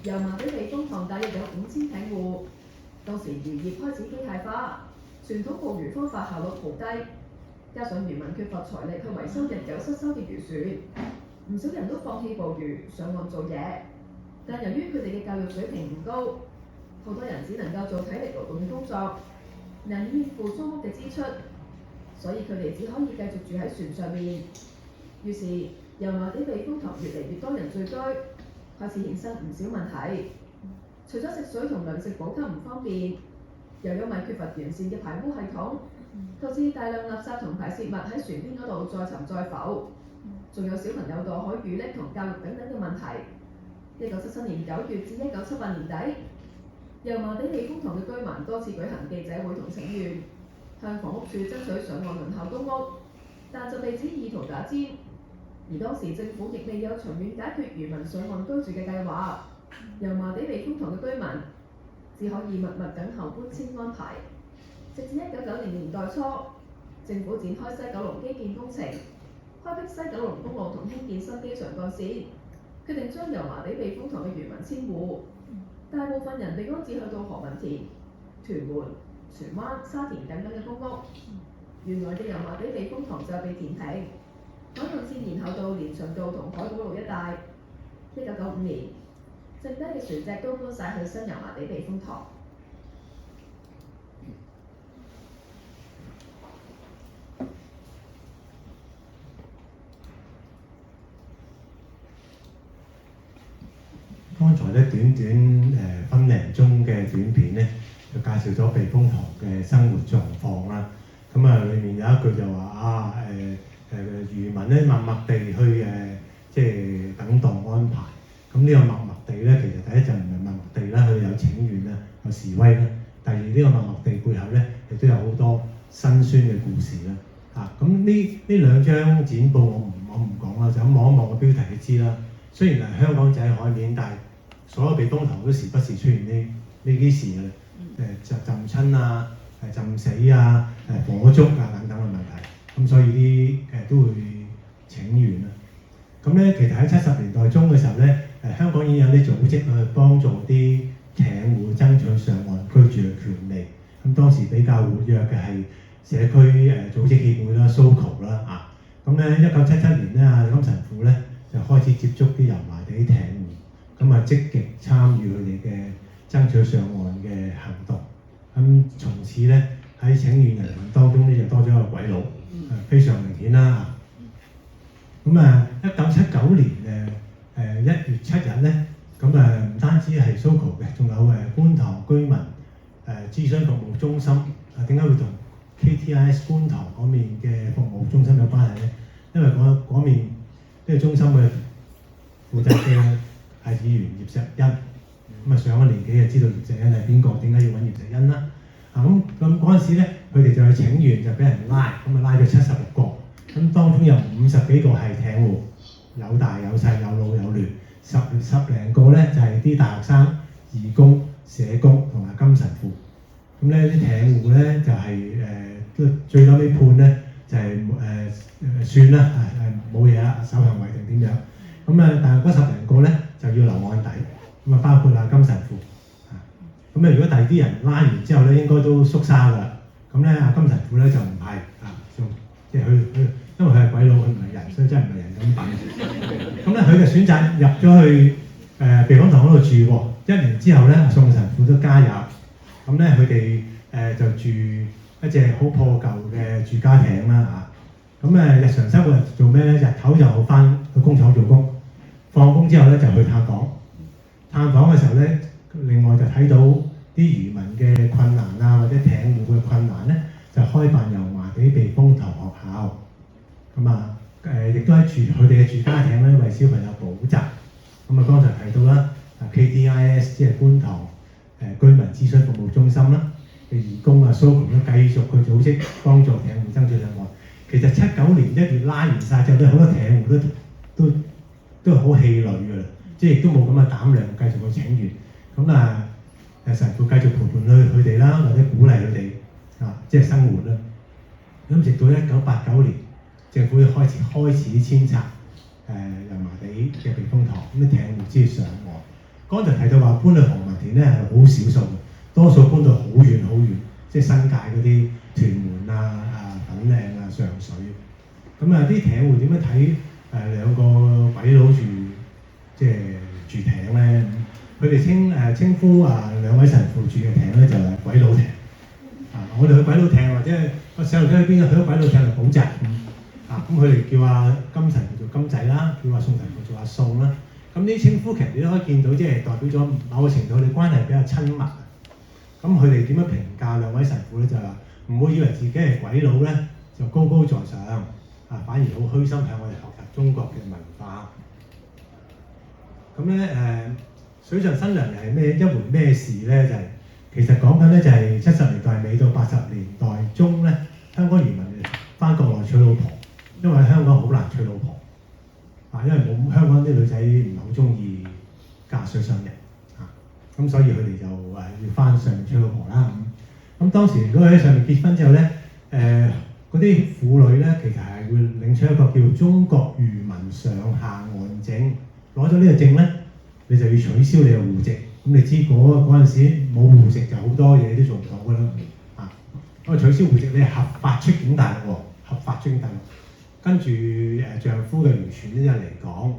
油麻地避風塘大約有5000艇戶，當時漁業開始機械化，傳統捕魚方法效率好低，加上漁民缺乏財力去維修日久失修嘅漁船，唔少人都放棄捕魚上岸做嘢。但由於佢哋嘅教育水平唔高，好多人只能夠做體力勞動嘅工作，難以應付租屋嘅支出，所以佢哋只可以繼續住喺船上面。於是油麻地避風塘越嚟越多人聚居，開始衍生唔少問題。除咗食水同糧食補給唔方便，又因為缺乏完善嘅排污系統，導致大量垃圾同排泄物喺船邊嗰度再沉再浮，仲有小朋友墮海遇溺同教育等等嘅問題。1977年9月至1978年底，油麻地避風塘嘅居民多次舉行記者會同請願，向房屋署爭取上岸輪候公屋，但就被指意圖打尖。而當時政府亦未有長遠解決漁民上岸居住嘅計劃，油麻地避風塘嘅居民只可以默默等候搬遷安排。直至1990年代初，政府展開西九龍基建工程，開闢西九龍公路同興建新機場幹線，決定將油麻地避風塘嘅漁民遷戶，大部分人被安置去到何文田、屯門、荃灣、沙田等等嘅公屋。原來嘅油麻地避風塘就被填平，海岸線延後到連翔道同海寶路一帶。1995年，剩低嘅船隻都搬晒去新油麻地避風塘。剛才咧短分零鐘嘅短片咧，就介紹咗避風塘嘅生活狀況啦。咁裏面有一句就話漁民咧默默地去即係等待安排。咁呢個默默地咧，其實第一就唔係默默地啦，佢有請願啦，有示威啦。第二呢個默默地背後咧，亦都有好多辛酸嘅故事啦。咁呢兩張剪報我唔講啦，就咁望一望個標題就知啦。雖然係香港仔海面，但係所有避風塘都時不時出現呢啲事嘅，浸親啊、浸死啊、火燭啊等等嘅問題。咁所以啲都會請願啦。咁咧其實喺70年代中嘅時候咧，香港已經有啲組織去幫助啲艇戶爭取上岸居住嘅權利。咁當時比較活躍嘅係社區組織協會啦、SOCO 啦啊。咁咧1977年咧，金神父咧就開始接觸啲油麻地艇戶，咁積極參與佢哋嘅爭取上岸嘅行動。咁從此咧喺請願人員當中咧就多咗一個鬼佬，非常明顯啦。咁1979年1月7日咧，咁唔單止係 SOCO 嘅，仲有觀塘居民諮詢服務中心。點解會同 KTIS 觀塘嗰面嘅服務中心有關係咧？因為嗰面呢個中心嘅負責嘅係議員葉錫恩。咁上咗年紀就知道葉錫恩係邊個，點解要揾葉錫恩啦？咁嗰陣時咧，佢哋就去請願，就俾人拉，咁拉咗76個。咁當中有50幾個係艇戶，有大有細，有老有嫩，10零個咧就係啲大學生、義工、社工同埋金神父。咁咧啲艇戶咧就係最尾判咧就係算啦，冇嘢啦，守行為定點樣。但係嗰10零個咧就要留案底，咁啊包括金神父咁如果第二啲人拉完之後咧，應該都縮沙㗎啦。咁咧金神父咧就唔係即係佢因為佢係鬼佬，佢唔係人，所以真係唔係人咁品。咁咧佢就選擇入咗去避風塘嗰度住喎。1年之後咧，宋神父都加入。咁咧佢哋就住一隻好破舊嘅住家艇啦嚇。咁日常生活做咩咧？日頭就翻去工廠做工，放工之後咧就去探訪。探訪嘅時候咧，另外就睇到啲漁民嘅困難啊，或者艇戶嘅困難咧，就開辦油麻地避風塘學校。亦都喺佢哋嘅住家艇咧，為小朋友補習。剛才提到啦，KDIS 即係觀塘居民諮詢服務中心啦嘅義工Sogo都繼續去組織幫助艇戶爭取上岸。其實79年1月拉完晒之後咧，好多艇戶都好氣餒㗎啦，即係亦都冇咁嘅膽量繼續去請願。神父繼續陪伴佢哋啦，或者鼓勵佢哋即係生活啦。直到1989年，政府開始遷拆油麻地嘅避風塘，啲艇戶先上岸。剛才提到話搬去何文田咧係好少數嘅，多數搬到好遠好遠，即係新界嗰啲屯門粉嶺上水。啲艇戶點樣睇兩個鬼佬住艇咧？佢哋稱呼兩位神父住嘅艇咧就係鬼佬艇。我哋去鬼佬艇或者個細路仔去邊去咗鬼佬艇嚟補習咁佢哋叫金神父做金仔啦，叫宋神父做宋啦。咁呢啲稱呼其實你都可以見到，即係代表咗某個程度佢哋關係比較親密。咁佢哋點樣評價兩位神父咧？就係話唔會以為自己係鬼佬咧就高高在上反而好虛心向我哋學習中國嘅文化。水上新娘又係一回咩事咧？就係其實講緊咧就係70年代尾到80年代中咧，香港移民翻國內娶老婆，因為喺香港好難娶老婆因為冇香港啲女仔唔係好中意嫁水上人咁所以佢哋就要翻上面娶老婆啦。咁當時如果喺上面結婚之後咧，嗰啲婦女咧其實係會領取一個叫中國漁民上下岸證，攞咗呢個證咧，你就要取消你嘅戶籍。咁你知嗰陣時冇戶籍就好多嘢都做唔到㗎啦取消戶籍，你係合法出境大陸喎，合法出境大陸。跟住丈夫嘅漁船呢嚟講，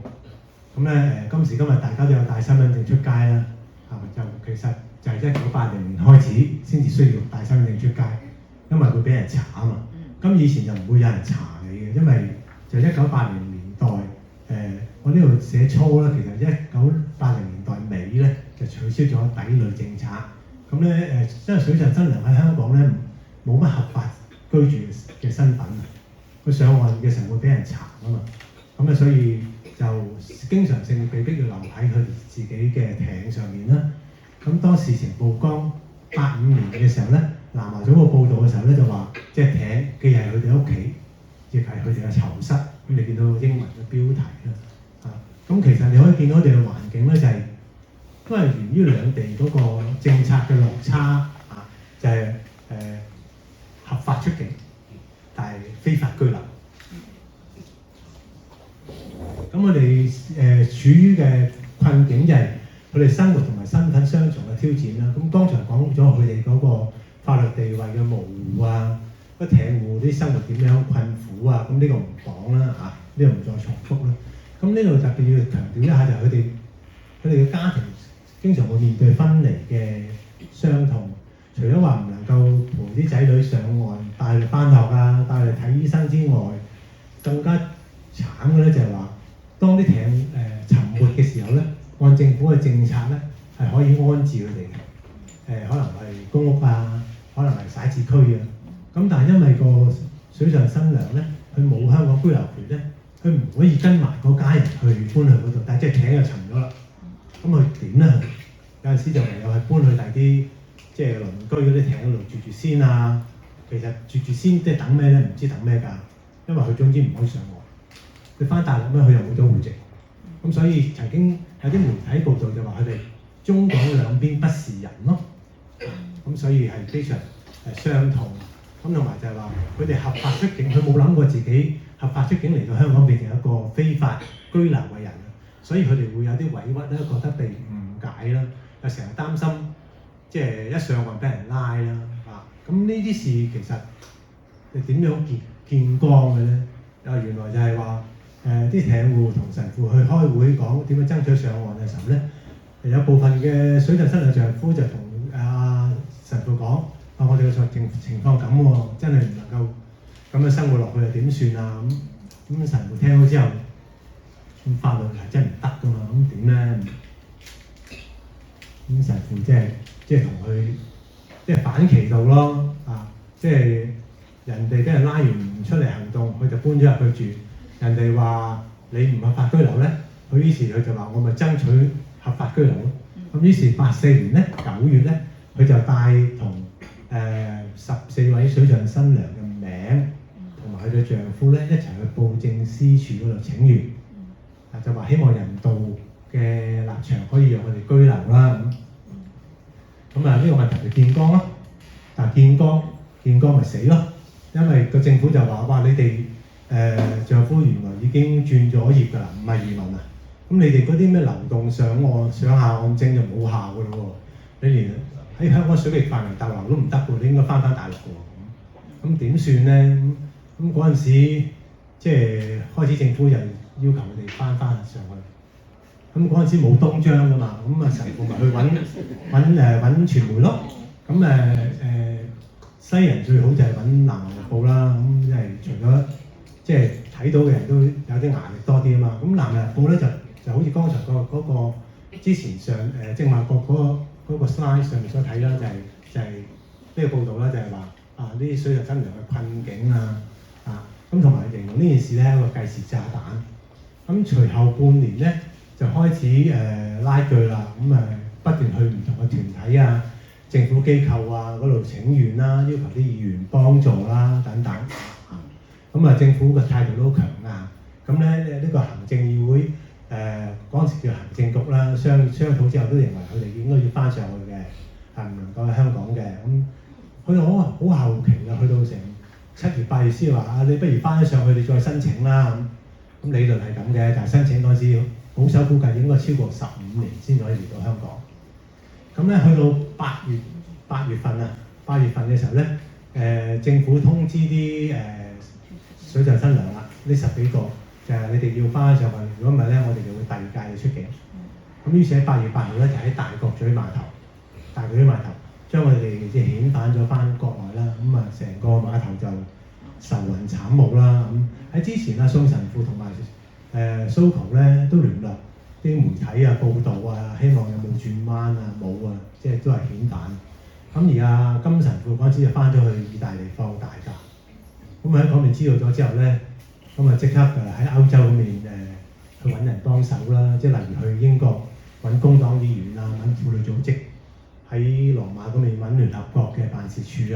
今時今日大家都有帶身份證出街啦就其實就係1980年開始先至需要帶身份證出街，因為會俾人查啊嘛。咁以前就唔會有人查你嘅，因為就1980年代我呢度寫粗啦，其實1980年代尾咧就取消咗抵壘政策。因為水上新娘喺香港咧冇乜合法居住嘅身份佢上岸嘅時候會俾人查啊嘛。所以就經常性被逼要留喺佢哋自己嘅艇上面啦。當事情曝光85年嘅時候咧，南華早報報導嘅時候咧就話，隻艇既係佢哋屋企，亦係佢哋嘅囚室。你見到英文嘅標題啦。其實你可以見到佢哋嘅環境咧，就係都係源於兩地嗰個政策嘅落差就係合法出境，但係非法居留。我哋處於嘅困境就係佢哋生活同埋身份雙重嘅挑戰啦。剛才講咗佢哋嗰個法律地位嘅模糊個艇戶啲生活點樣困苦呢個唔講啦呢個唔再重複啦。呢度特別要強調一下就係佢哋嘅家庭經常會面對分離嘅傷痛，除咗話唔能夠陪啲仔女上岸帶佢返學帶佢睇醫生之外，更加慘嘅咧就係話，當啲艇沉沒嘅時候咧，按政府嘅政策咧係可以安置佢哋嘅，可能係公屋可能係徙置區但係因為個水上新娘咧，佢冇香港居留權咧，佢唔可以跟埋嗰家人去搬去嗰度，但係隻艇又沉咗啦，佢點咧？有陣時就唯有係搬去第啲即係鄰居嗰啲艇嗰度住先其實住先即係等咩咧？唔知等咩㗎，因為佢總之唔可以上岸。佢翻大陸咧，佢又冇咗戶籍，所以曾經有啲媒體報道就話佢哋中港兩邊不是人咯。所以係非常傷痛。同埋就係話佢哋合法出境，佢冇諗過自己合法出境嚟到香港變成一個非法居留嘅人。所以佢哋會有啲委屈啦，覺得被誤解啦，又成日擔心即係一上岸俾人拉啦咁呢啲事其實你點樣見光嘅咧？原來就係話啲艇戶同神父去開會講點樣爭取上岸嘅時候咧，有部分嘅水上新娘丈夫就同神父講：我哋嘅情況咁喎，真係唔能夠咁樣生活落去，又點算啊？咁神父聽到之後，咁法律係真係唔得噶嘛？咁點咧？咁神父即係同佢即係反其道咯即係人哋俾人拉完唔出嚟行動，佢就搬咗入去住。人哋話你唔合法居留咧，佢於是佢就話我咪爭取合法居留咯。咁於是84年咧9月咧，佢就帶同14位水上新娘嘅名同埋佢嘅丈夫咧一齊去布政司署嗰度請願，就話希望人道嘅立場可以讓佢哋居留啦咁呢個問題就見光咯。但係見光咪死咯，因為個政府就話：哇！你哋丈夫原來已經轉咗業㗎啦，唔係移民啊。咁你哋嗰啲咩流動上下岸證就冇效㗎咯喎，你連喺香港水域範圍逗留都唔得㗎，你應該翻大陸㗎喎。咁點算咧？咁嗰陣時即係開始政府就要求佢哋翻上去。咁嗰陣時冇東張㗎嘛，咁神父咪去揾傳媒咯。咁西人最好就係揾南華日報啦。咁因為除咗即係睇到嘅人都有啲壓力多啲啊嘛。咁南華日報咧就好似剛才嗰個之前正話嗰個 slide 上面所睇啦，就係呢個報導啦，就係話啲水上新娘嘅困境咁同埋形容呢件事咧係一個計時炸彈。咁隨後半年咧就開始拉鋸啦，咁不斷去唔同嘅團體政府機構嗰度請願啦，要求啲議員幫助啦等等。咁政府嘅態度都好強硬。咁咧呢個行政議會嗰陣時叫行政局啦，商討之後都認為佢哋應該要翻上去嘅，係唔能夠喺香港嘅。咁去到好後期啦，去到成7月8月先話你不如翻上去，你再申請啦咁。理論係咁嘅，但係申請嗰陣時保守估計應該超過15年先可以嚟到香港。咁咧去到8月份嘅時候咧，政府通知啲水上新娘啦，呢10幾個就係你哋要翻上去，如果唔係咧，我哋就會第二屆出境。咁於是喺8月8號咧，就喺大角咀碼頭將佢哋即係遣返咗翻國內啦。成個碼頭就愁雲慘霧啦。喺之前宋神父同埋Soco 咧都聯絡啲媒體報道希望有冇轉彎冇即係都係遣返。咁而金神父嗰陣時就翻咗去意大利放大假。咁喺嗰邊知道咗之後咧，咁即刻喺歐洲嗰邊去揾人幫手啦，即係例如去英國揾工黨議員揾婦女組織，喺羅馬嗰邊揾聯合國嘅辦事處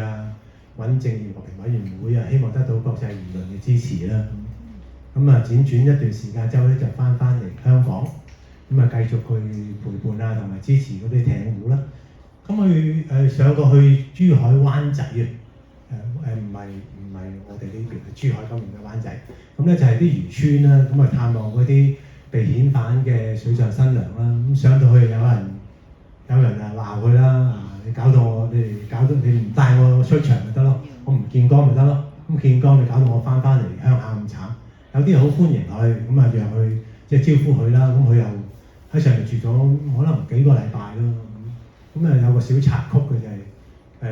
揾正義和平委員會希望得到國際輿論嘅支持啦。咁輾轉一段時間之後咧，就翻嚟香港，繼續去陪伴同埋支持嗰啲艇戶啦。咁佢上過去珠海灣仔唔係我哋呢邊，係珠海嗰邊嘅灣仔。咁咧就係啲漁村啦，探望嗰啲被遣返嘅水上新娘啦。咁上到去有人鬧佢啦，你搞到你唔帶我出場咪得咯，我唔見光咪得咯。咁見光你搞到我翻嚟鄉下咁慘。有啲好歡迎佢，讓佢即係招呼佢啦。咁佢又喺上面住咗可能幾個禮拜咯。咁有個小插曲嘅就係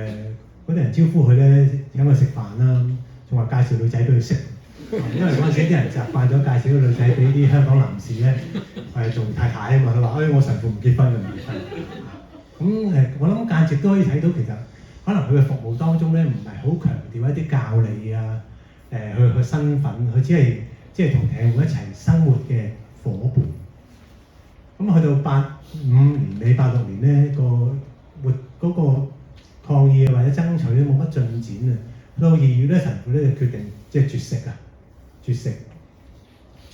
嗰啲人招呼佢咧，請佢食飯啦，仲話介紹女仔俾佢識。因為嗰陣時啲人習慣咗介紹個女仔俾啲香港男士咧，做太太啊嘛。佢話：我神父唔結婚嘅，唔結婚。咁我諗間接都可以睇到，其實可能佢嘅服務當中咧，唔係好強調一啲教理佢身份，佢只係即係同艇戶一齊生活嘅伙伴。咁去到85年尾86年咧，嗰個抗議或者爭取都冇乜進展到2月咧，神父咧就決定即係絕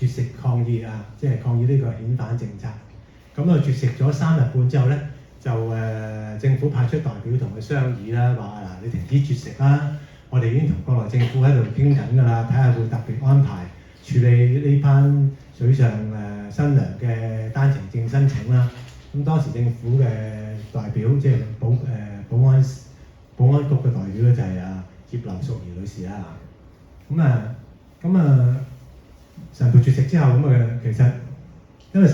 食抗議即係抗議呢個遣返政策。咁絕食咗3日半之後咧，就政府派出代表同佢商議啦，話你停止絕食啦，我哋已經同國內政府喺度傾緊㗎啦，睇下會特別安排處理呢班水上新娘嘅單程證申請啦。咁當時政府嘅代表即係保安局嘅代表咧就係葉劉淑儀女士啦。神父絕食之後其實因為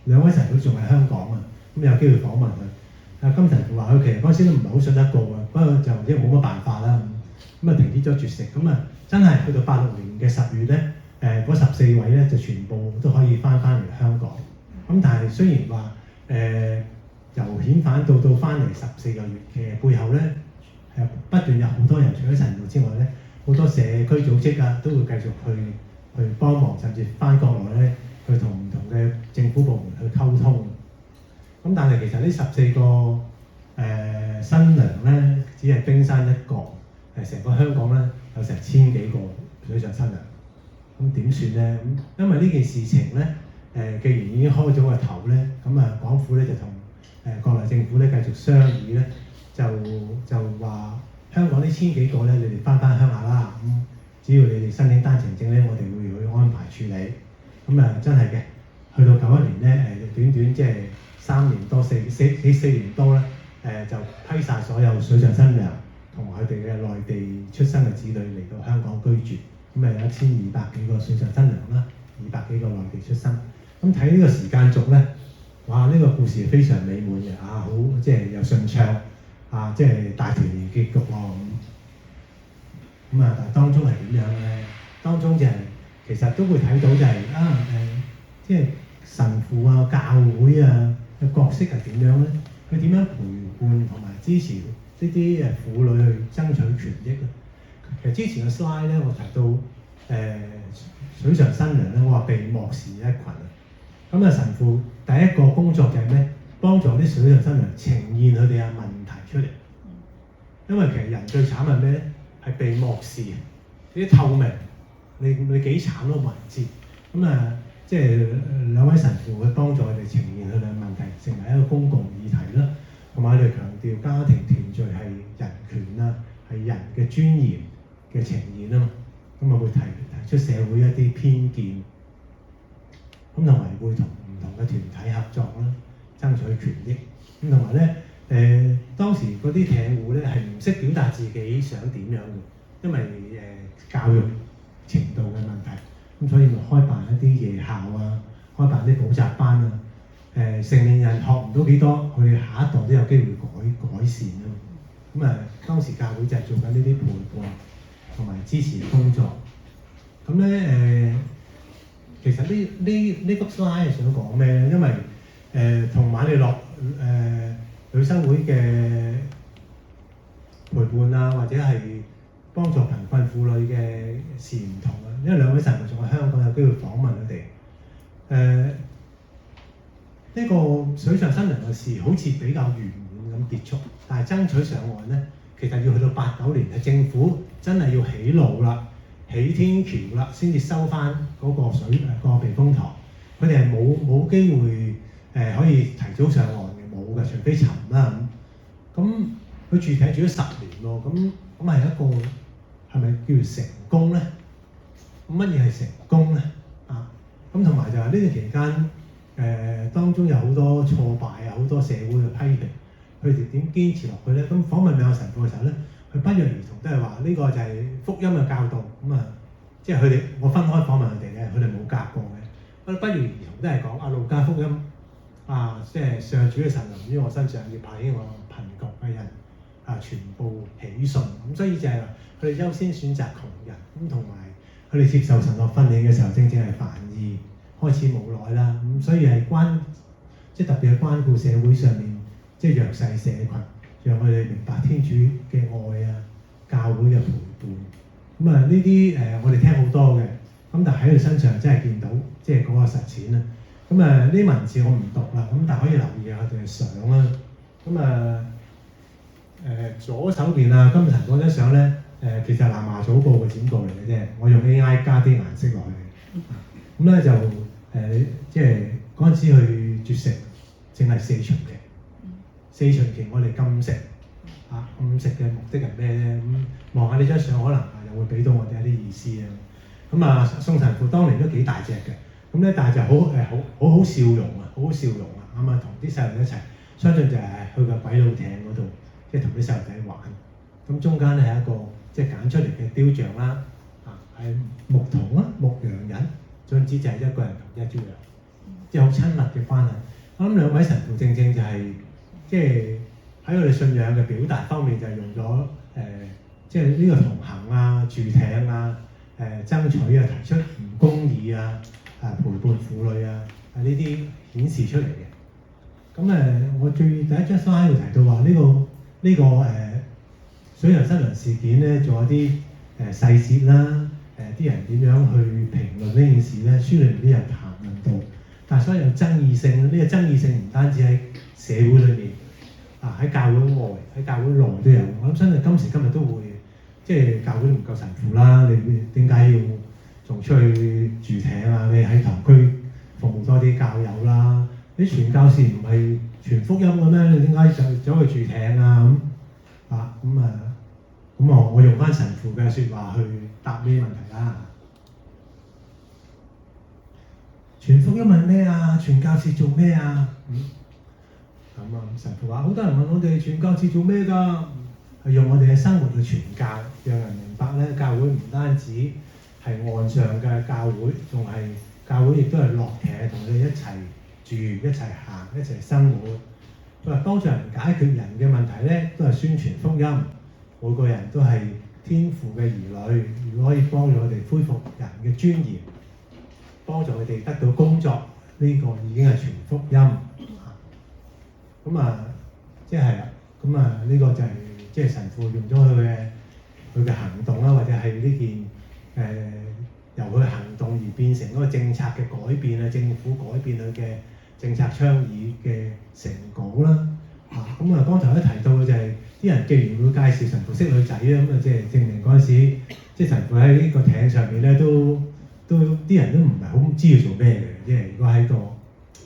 兩位神父仲喺香港啊，咁有機會訪問佢。金神父話佢其實嗰陣時都唔係好信得過啊，不過就即係冇乜辦法啦。停止咗絕食，真係去到86年嘅10月咧，嗰14位咧就全部都可以翻嚟香港。但係雖然話由遣返到翻嚟14個月嘅背後咧，不斷有好多人除咗神父之外咧，好多社區組織啊都會繼續去幫忙，甚至翻國內咧去同唔同嘅政府部門去溝通。但係其實呢14個新娘咧，只係冰山一角，成個香港咧有成1000幾個水上新娘。點算咧？因為呢件事情咧，既然已經開咗個頭咧，港府咧就同國內政府咧繼續商議咧，就話香港呢1000幾個咧，你哋翻鄉下啦。只要你哋申請單程證咧，我哋會去安排處理。真係嘅，去到91年咧，短即係3年多4年多咧，就批晒所有水上新娘同埋佢哋嘅內地出生嘅子女嚟到香港居住。有1200幾個水上新娘啦，200幾個內地出生。睇呢個時間軸咧，哇！呢個故事非常美滿嘅，好即係又順暢，即係大團圓結局喎。但係當中係點樣咧？當中就係其實都會睇到就係即係神父啊、教會啊嘅角色係點樣咧？佢點樣陪伴同埋支持呢啲婦女去爭取權益咧？其實之前嘅 slide 咧，我提到水上新娘咧，我話被漠視一群啊。神父第一個工作就係咩？幫助啲水上新娘呈現佢哋嘅問題出嚟。因為其實人最慘係咩咧？係被漠視，啲透明，你幾慘都冇人知。即係兩位神父去幫助佢哋呈現佢哋嘅問題，成為一個公共議題啦。同埋佢哋強調家庭團聚係人權啊，係人嘅尊嚴嘅呈現啊嘛。會提出社會一啲偏見，同埋會同唔同嘅團體合作啦，爭取權益。同埋咧，當時嗰啲艇戶咧係唔識表達自己想點樣嘅，因為教育程度嘅問題，所以咪開辦一啲夜校啊，開辦啲補習班啊。成年人學唔到幾多，佢哋下一代都有機會改善啊。當時教會就係做緊呢啲陪伴同埋支持工作。其實呢幅 slide 係想講咩咧？因為同瑪利諾女生會嘅陪伴啊，或者係幫助貧困婦女嘅事唔同啊。因為兩位神父仲喺香港有機會訪問佢哋。呢個水上新娘嘅事好似比較圓滿咁結束，但係爭取上岸咧，其實要去到89年，係政府真係要起路啦、起天橋啦，先至收翻嗰個避風塘。佢哋係冇機會可以提早上岸嘅，冇嘅，除非沉啦。咁佢住艇住咗10年喎，咁係一個係咪叫做成功咧？乜嘢係成功咧？同埋就係呢段期間。當中有好多挫敗啊，好多社會嘅批評，佢哋點堅持落去咧？咁訪問兩個神父嘅時候咧，佢不約而同都係話呢個就係福音嘅教導。即係佢哋我分開訪問佢哋嘅，佢哋冇夾過嘅。不約而同都係講路加福音即係上主嘅神臨於我身上，要派遣我貧窮嘅人全部喜信。所以就係佢哋優先選擇窮人。同埋佢哋接受神學訓練嘅時候，正正係梵二。開始冇耐啦，所以係即係特別係關顧社會上面即係弱勢社群，讓佢哋明白天主嘅愛啊、教會嘅陪伴。呢啲我哋聽好多嘅，但係喺佢身上真係見到即係嗰個實踐啦。呢啲文字我唔讀啦，但係可以留意下佢哋嘅相啦。左手邊金神嗰張相咧，其實係南華早報嘅剪報嚟嘅啫，我用 AI 加啲顏色落去。就即係嗰陣時去絕食，淨係4旬期。4旬期我哋禁食，禁食嘅目的係咩咧？望下呢張相，可能又會俾到我哋一啲意思啊。宋神父當年都幾大隻嘅，咁咧，但係就好笑容啊，好好笑容啊，咁啊同啲細路一齊，相信就係去個鬼佬艇嗰度，即係同啲細路仔玩。咁中間咧係一個即係揀出嚟嘅雕像啦，係牧童啦、牧羊人，總之就係一個人同一隻羊，即係好親密嘅關係。我諗兩位神父正正就係即係喺我哋信仰嘅表達方面就係用咗即係呢個同行啊、住艇啊、爭取啊、提出唔公義啊、陪伴婦女啊，呢啲顯示出嚟嘅。咁我第一張 slide 喺度提到話呢個水上新娘事件咧，仲有啲細節啦，啲人點樣去評論呢件事咧？書裏面都有談論到，但係所以有爭議性。呢個爭議性唔單止喺社會裏面，喺教會外、喺教會內都有。我諗相信今時今日都會，即係教會唔夠神父啦，你點解要仲出去住艇啊？你喺堂區服務多啲教友啦。啲傳教士唔係傳福音嘅咩？你點解走去住艇啊？咁我用翻神父嘅説話去答呢啲問題啦。傳福音係咩啊？傳教士做咩啊？神父話：好多人問我哋傳教士做咩㗎？係用我哋嘅生活去傳教，讓人明白咧，教會唔單止係岸上嘅教會，仲係教會亦都係落艇同佢哋一齊住、一齊行、一齊生活。佢話幫助人解決人嘅問題咧，都係宣傳福音。每個人都係天父嘅兒女，如果可以幫助佢哋恢復人嘅尊嚴，幫助佢哋得到工作，呢個已經係傳福音。即係呢個就係即係神父用咗佢嘅行動啦，或者係呢件由佢行動而變成嗰個政策嘅改變啊，政府改變佢嘅政策倡議嘅成果啦。剛才都提到嘅就係啲人既然會介紹神父識女仔咧，即係證明嗰陣時即係神父喺呢個艇上面咧都啲人都唔係好知佢做咩嘅，即係如果喺個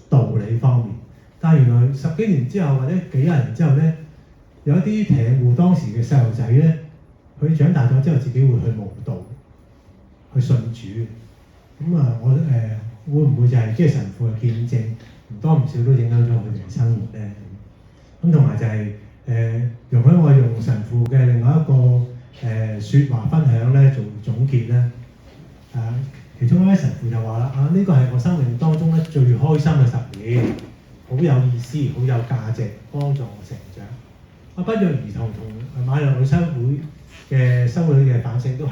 道理方面。但係原來10幾年之後或者幾廿年之後咧，有一啲艇戶當時嘅細路仔咧，佢長大咗之後自己會去慕道，去信主。會唔會就係即係神父嘅見證，唔多唔少都影響咗佢哋嘅生活咧？咁同埋就係容許我用神父嘅另外一個説話分享咧做總結咧。其中一位神父就話啦：呢個係我生命當中咧最開心嘅10年，好有意思，好有價值，幫助我成長。不約而同同馬良女修會嘅修女嘅反省都係，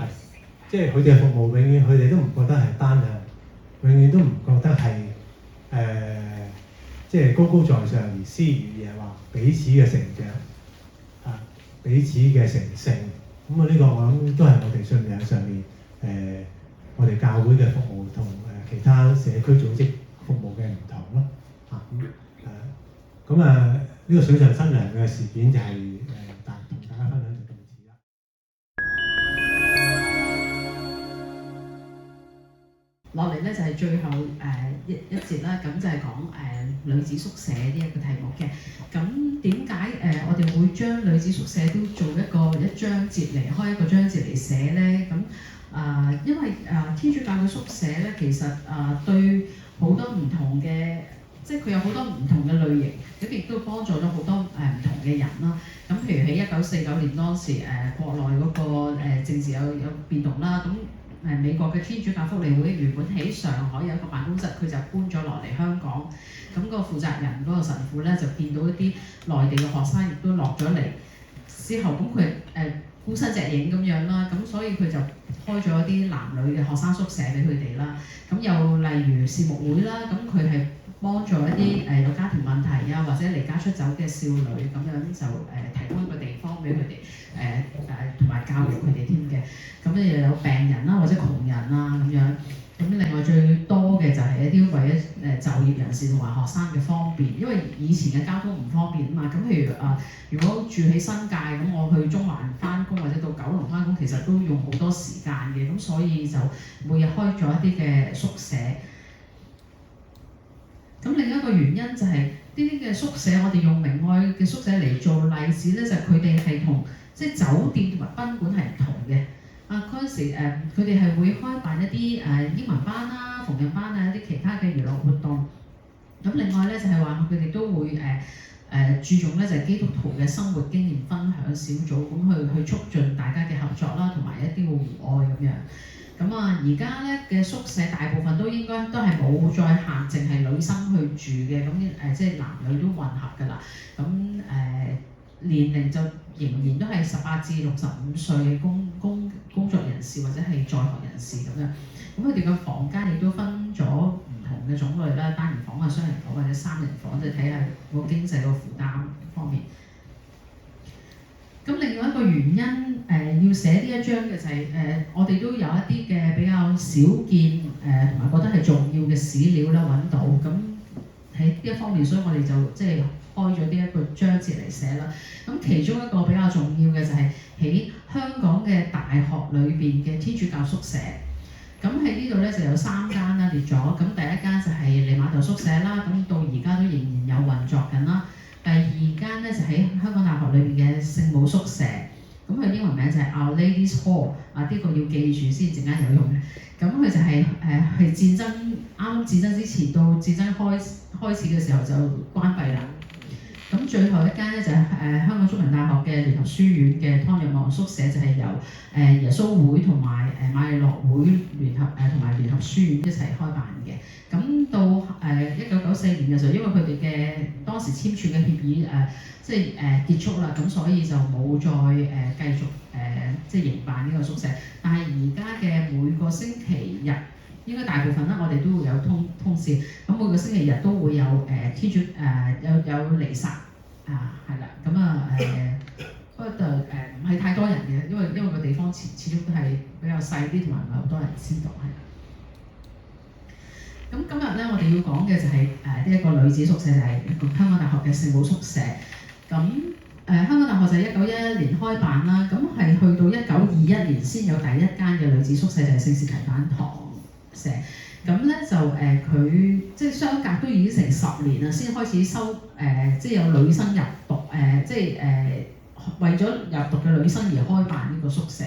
即係佢哋嘅服務永遠佢哋都唔覺得係單向，永遠都唔覺得係即係高高在上而施予嘢，話彼此嘅成長，彼此嘅成聖。呢個我諗都係我哋信仰上面我哋教會嘅服務同其他社區組織服務嘅唔同咯。呢個水上新娘嘅事件就係同大家分享就到此啦。落嚟咧就係最後一節啦，咁就係講女子宿舍呢一個題目嘅。咁點解我哋會將女子宿舍都做一章節嚟開一個章節嚟寫咧？咁因為天主教嘅宿舍咧，其實對好多唔同嘅，即係佢有好多唔同嘅類型，咁亦都幫助咗好多唔同嘅人啦。咁譬如喺1949年當時國內嗰個政治有變動啦，咁美國嘅天主教福利會原本喺上海有一個辦公室，佢就搬咗落嚟香港。咁個負責人嗰個神父咧就見到一啲內地嘅學生亦都落咗嚟之後，咁佢孤身隻影咁樣啦，咁所以佢就開咗一啲男女嘅學生宿舍俾佢哋啦。咁又例如事務會啦，咁佢係幫助一啲有家庭問題啊或者離家出走嘅少女咁樣就提供一個地方俾佢哋同埋教育佢哋添嘅。咁又有病人啦或者窮人啊咁樣。咁另外最多嘅就係一啲為咗就業人士同埋學生嘅方便，因為以前嘅交通唔方便啊嘛。咁譬如如果住喺新界，咁我去中環翻工或者到九龍翻工，其實都用好多時間嘅。咁所以就每日開咗一啲嘅宿舍。咁另一個原因就係呢啲嘅宿舍，我哋用明愛嘅宿舍嚟做例子咧，就係佢哋係同即係酒店同埋賓館係唔同嘅。嗰陣時佢哋係會開辦一啲英文班啦、縫紉班啊、一啲其他嘅娛樂活動。咁另外咧就係話佢哋都會注重咧就係基督徒嘅生活經驗分享小組，咁去促進大家嘅合作啦，同埋一啲嘅互愛咁樣。咁而家咧嘅宿舍大部分都應該都係冇再限淨係女生去住嘅，咁即係男女都混合㗎啦。咁年齡就仍然都係18至65歲嘅工作人士或者係在學人士咁樣。咁佢哋嘅房間亦都分咗唔同嘅種類啦，單人房啊、雙人房或者3人房，就睇下個經濟個負擔方面。咁另外一個原因要寫呢一章嘅就係我哋都有一啲嘅比較少見同埋覺得係重要嘅史料啦揾到，咁喺呢一方面，所以我哋就即係開咗呢一個章節嚟寫啦。咁其中一個比較重要嘅就係喺香港嘅大學裏邊嘅天主教宿舍。咁喺呢度咧就有3間啦列咗，咁第一間就係利瑪竇宿舍啦，咁到而家都仍然有運作緊啦。第二間咧就喺香港大學裏邊嘅聖母宿舍，咁佢英文名就係 Our Lady's Hall，呢個要記住先，陣間有用嘅。咁佢就係係戰爭啱戰爭之前到戰爭開始嘅時候就關閉啦。咁最後一間咧就係香港中文大學嘅聯合書院嘅湯若望宿舍，就係由耶穌會同埋瑪利諾會聯合同埋聯合書院一齊開辦嘅。咁到1994年嘅時候，因為佢哋嘅當時簽署嘅協議即係結束啦，咁所以就冇再繼續即係營辦呢個宿舍。但係而家嘅每個星期日，應該大部分啦，我哋都會有通宵。咁每個星期日都會有天主有彌撒係啦。咁不過就唔係太多人嘅，因為個地方始終都係比較細啲，同埋唔係好多人知道係。咁今日咧，我哋要講嘅就係呢一個女子宿舍，就係香港大學嘅聖母宿舍。咁香港大學就係1911年開辦啦，咁係去到1921年先有第一間嘅女子宿舍，就係聖士提反堂舍。咁咧就佢即係相隔都已經成10年啦，先開始收即係有女生入讀即係為咗入讀嘅女生而開辦呢個宿舍。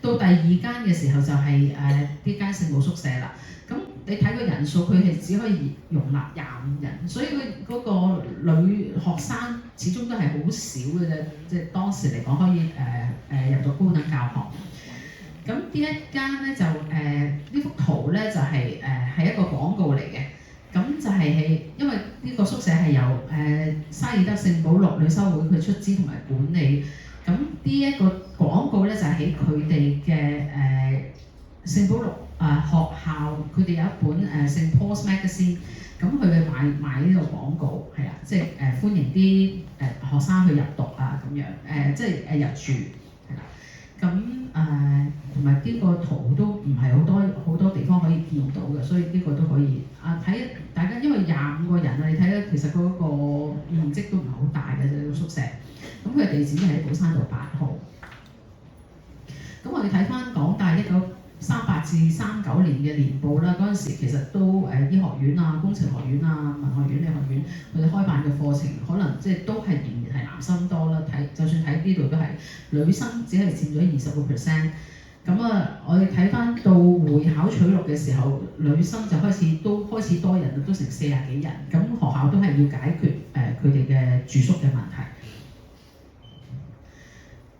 到第二間嘅時候就係呢間聖母宿舍啦。咁你睇個人數，佢係只可以容納25人，所以佢嗰個女學生始終都係好少嘅啫。即係當時嚟講，可以入到高等教學。咁呢一間咧就呢幅圖咧就係係一個廣告嚟嘅。咁就係因為呢個宿舍係由沙爾德聖保祿女修會佢出資同埋管理。咁呢一個廣告咧就係喺佢哋嘅聖保祿學校，佢哋有一本聖 Paul's Magazine， 咁佢哋買呢個廣告係啦，即係歡迎啲學生去入讀咁樣即係入住係啦。咁同埋呢個圖都唔係好多地方可以見到嘅，所以呢個都可以睇大家，因為25個人你睇咧其實嗰個面積都唔係好大嘅啫，個宿舍。咁佢地址係喺寶山道8號。咁我哋睇翻港大1938至39年嘅年報啦，嗰陣時其實都醫學院工程學院文學院、理學院佢哋開辦嘅課程，可能即係都係仍然係男生多啦。就算睇呢度都係女生只係佔咗20%。咁我哋睇翻到會考取錄嘅時候，女生就開始多人，都成40幾人。咁學校都係要解決佢哋嘅住宿嘅問題。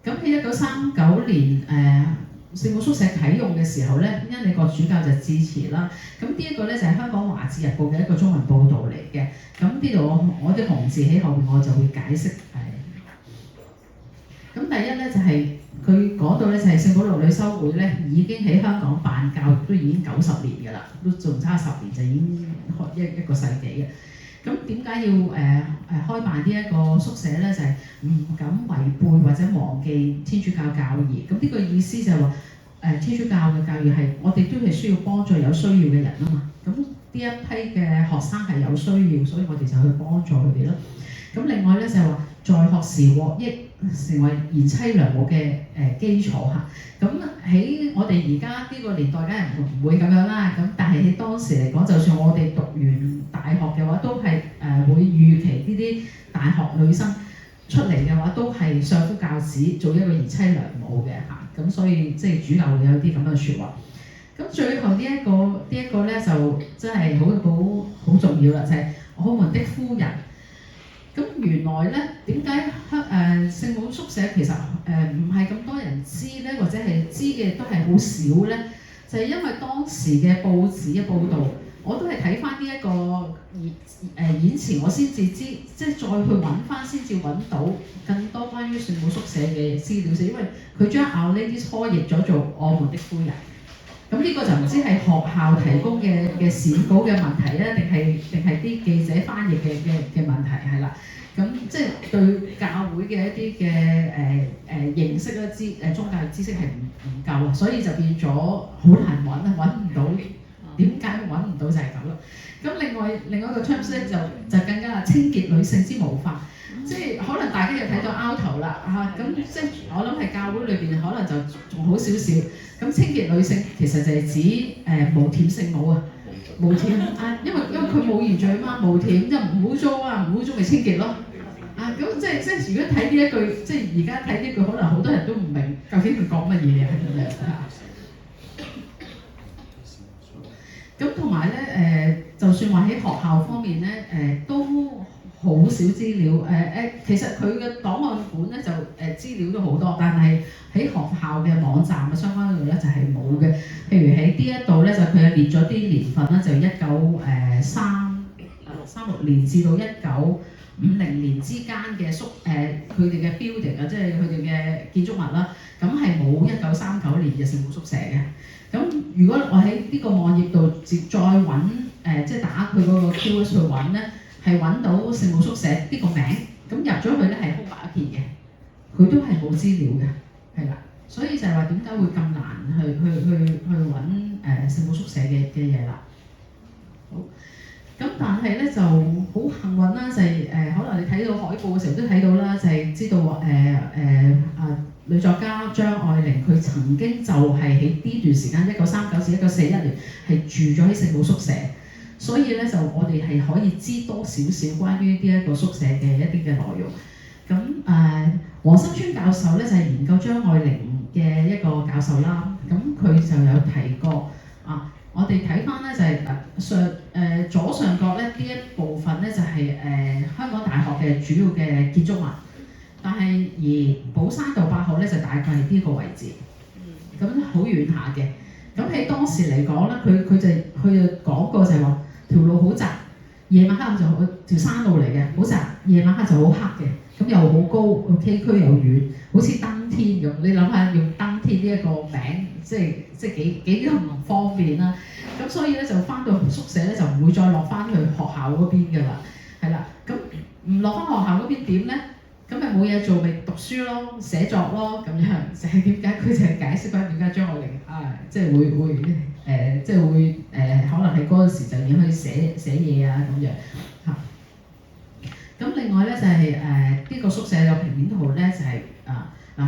咁喺1939年聖母宿舍啟用嘅時候咧，恩理國主教就致辭啦。咁呢一個咧就係香港華字日報嘅一個中文報導嚟嘅。咁呢度我啲紅字喺後邊，我就會解釋咁第一咧就係佢講到咧就係聖保祿女修會咧已經喺香港辦教育都已經90年㗎啦，都仲差10年就已經一個世紀嘅。咁點解要開辦呢一個宿舍咧？就係唔敢違背或者忘記天主教教義。咁呢個意思就係話天主教嘅教義係我哋都係需要幫助有需要嘅人啊嘛。咁呢一批嘅學生係有需要，所以我哋就去幫助佢哋咯。咁另外咧就係話在學時獲益成為賢妻良母嘅基礎嚇。咁喺我哋而家呢個年代梗係唔會咁樣啦。咁但係喺當時嚟講，就算我哋讀完大學嘅話，都係會預期呢啲大學女生出嚟嘅話，都係相夫教子，做一個賢妻良母嘅嚇。咁所以即係主教會有啲咁嘅説話。咁最後呢一個咧就真係好重要啦，就係、我們的夫人。咁原來咧點解聖母宿舍其實唔係咁多人知咧，或者係知嘅都係好少咧，就係、因為當時嘅報紙嘅報導，我都係睇翻呢一個演詞，我先至知，即係再去揾翻先至揾到更多關於聖母宿舍嘅資料，因為佢將 Our Lady 錯譯咗做我們的夫人。咁呢個就唔知係學校提供嘅選稿嘅問題咧，定係啲記者翻譯嘅問題係啦。咁即係對教會嘅一啲嘅認識咧宗教知識係唔夠啊，所以就變咗好難揾唔到。點解揾唔到就係咁啦。咁另外一個 terms 咧就更加清潔女性之毛髮，即係可能大家又睇到拗頭啦嚇，咁即係我諗係教會裏邊可能就仲好少少。咁清潔女性其實就係指無舔聖母啊，無舔啊，因為佢冇原罪嘛，無舔即係唔污糟啊，唔污糟咪清潔咯。啊咁即係如果睇呢一句，即係而家睇呢句，可能好多人都唔明究竟佢講乜嘢係咁樣嚇。咁同埋咧就算話喺學校方面咧都好少資料其實佢嘅檔案館咧就資料都好多，但係喺學校嘅網站嘅相關嗰度咧就係冇嘅。譬如喺呢一度咧就佢列咗啲年份啦，就1936年至到1950年之間嘅佢哋嘅 building 啊，即係佢哋嘅建築物啦，咁係冇1939年嘅聖母宿舍嘅。咁如果我喺呢個網頁度再揾即係打佢嗰個 keyword 去揾咧，係揾到聖母宿舍呢個名，咁入咗去咧係空白一片嘅，佢都係冇資料嘅，係啦。所以就係話點解會咁難去揾聖母宿舍嘅嘢啦。好，咁但係咧就好幸運啦，就係可能你睇到海報嘅時候都睇到啦，就係知道女作家張愛玲佢曾經就係喺呢段時間1939至1941年係住咗喺聖母宿舍，所以咧就我哋係可以知多少少關於呢一個宿舍嘅一啲嘅內容。咁黃生川教授咧就係研究張愛玲嘅一個教授啦，咁佢就有提過我哋睇翻咧就係左上角咧呢一部分咧就係香港大學嘅主要嘅建築物。但係而寶山道8號咧就大概係呢個位置，咁好遠下嘅。咁喺當時嚟講咧，佢就講過就係話條路好窄，夜晚黑就條山路嚟嘅，好窄，夜晚黑就好黑嘅，咁又好高，崎嶇又遠，好似登天咁。你諗下用登天呢一個名，即係幾咁唔方便啦。咁所以咧就翻到宿舍咧就唔會再落翻去學校嗰邊㗎啦，係啦。咁唔落翻學校嗰邊點咧？咁咪冇嘢做，咪讀書咯、寫作咯，咁樣就係點解佢就係解釋翻點解張愛玲即係會即係會可能喺嗰陣時就已經可以寫嘢啊咁樣嚇。咁另外咧就係呢個宿舍嘅平面圖咧就係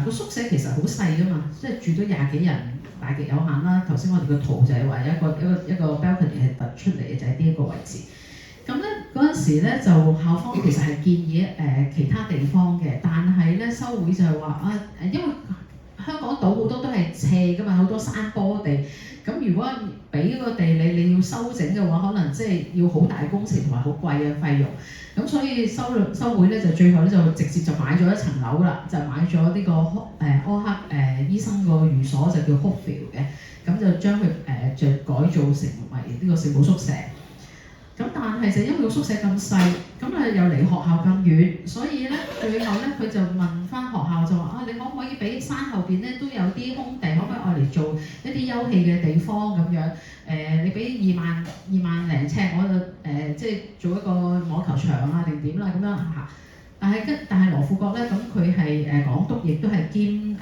個宿舍其實好細噶嘛，即係住咗20幾人，大極有限啦。頭先我哋個圖就係話一個 balcony 係突出嚟嘅，就係呢一個位置。咁咧嗰陣時咧就校方其實係建議其他地方嘅，但係咧修會就係話因為香港島好多都係斜㗎嘛，好多山坡地。咁如果俾個地你要修整嘅話，可能即係要好大工程同埋好貴嘅費用。咁所以修會咧就最後咧就直接就買咗一層樓啦，就買咗呢個柯克醫生個寓所就叫 Hopefield 嘅，咁就將佢就改造成為呢個聖母宿舍。咁但係就因為個宿舍咁細，咁又離學校咁遠，所以咧最後咧佢就問翻學校就話你可唔可以俾山後邊咧都有啲空地，可唔可以愛嚟做一啲休憩嘅地方咁樣？你俾2萬零尺，我就即係做一個網球場啊定點啦咁樣嚇。但係羅富國咧，咁佢係港督，亦都係兼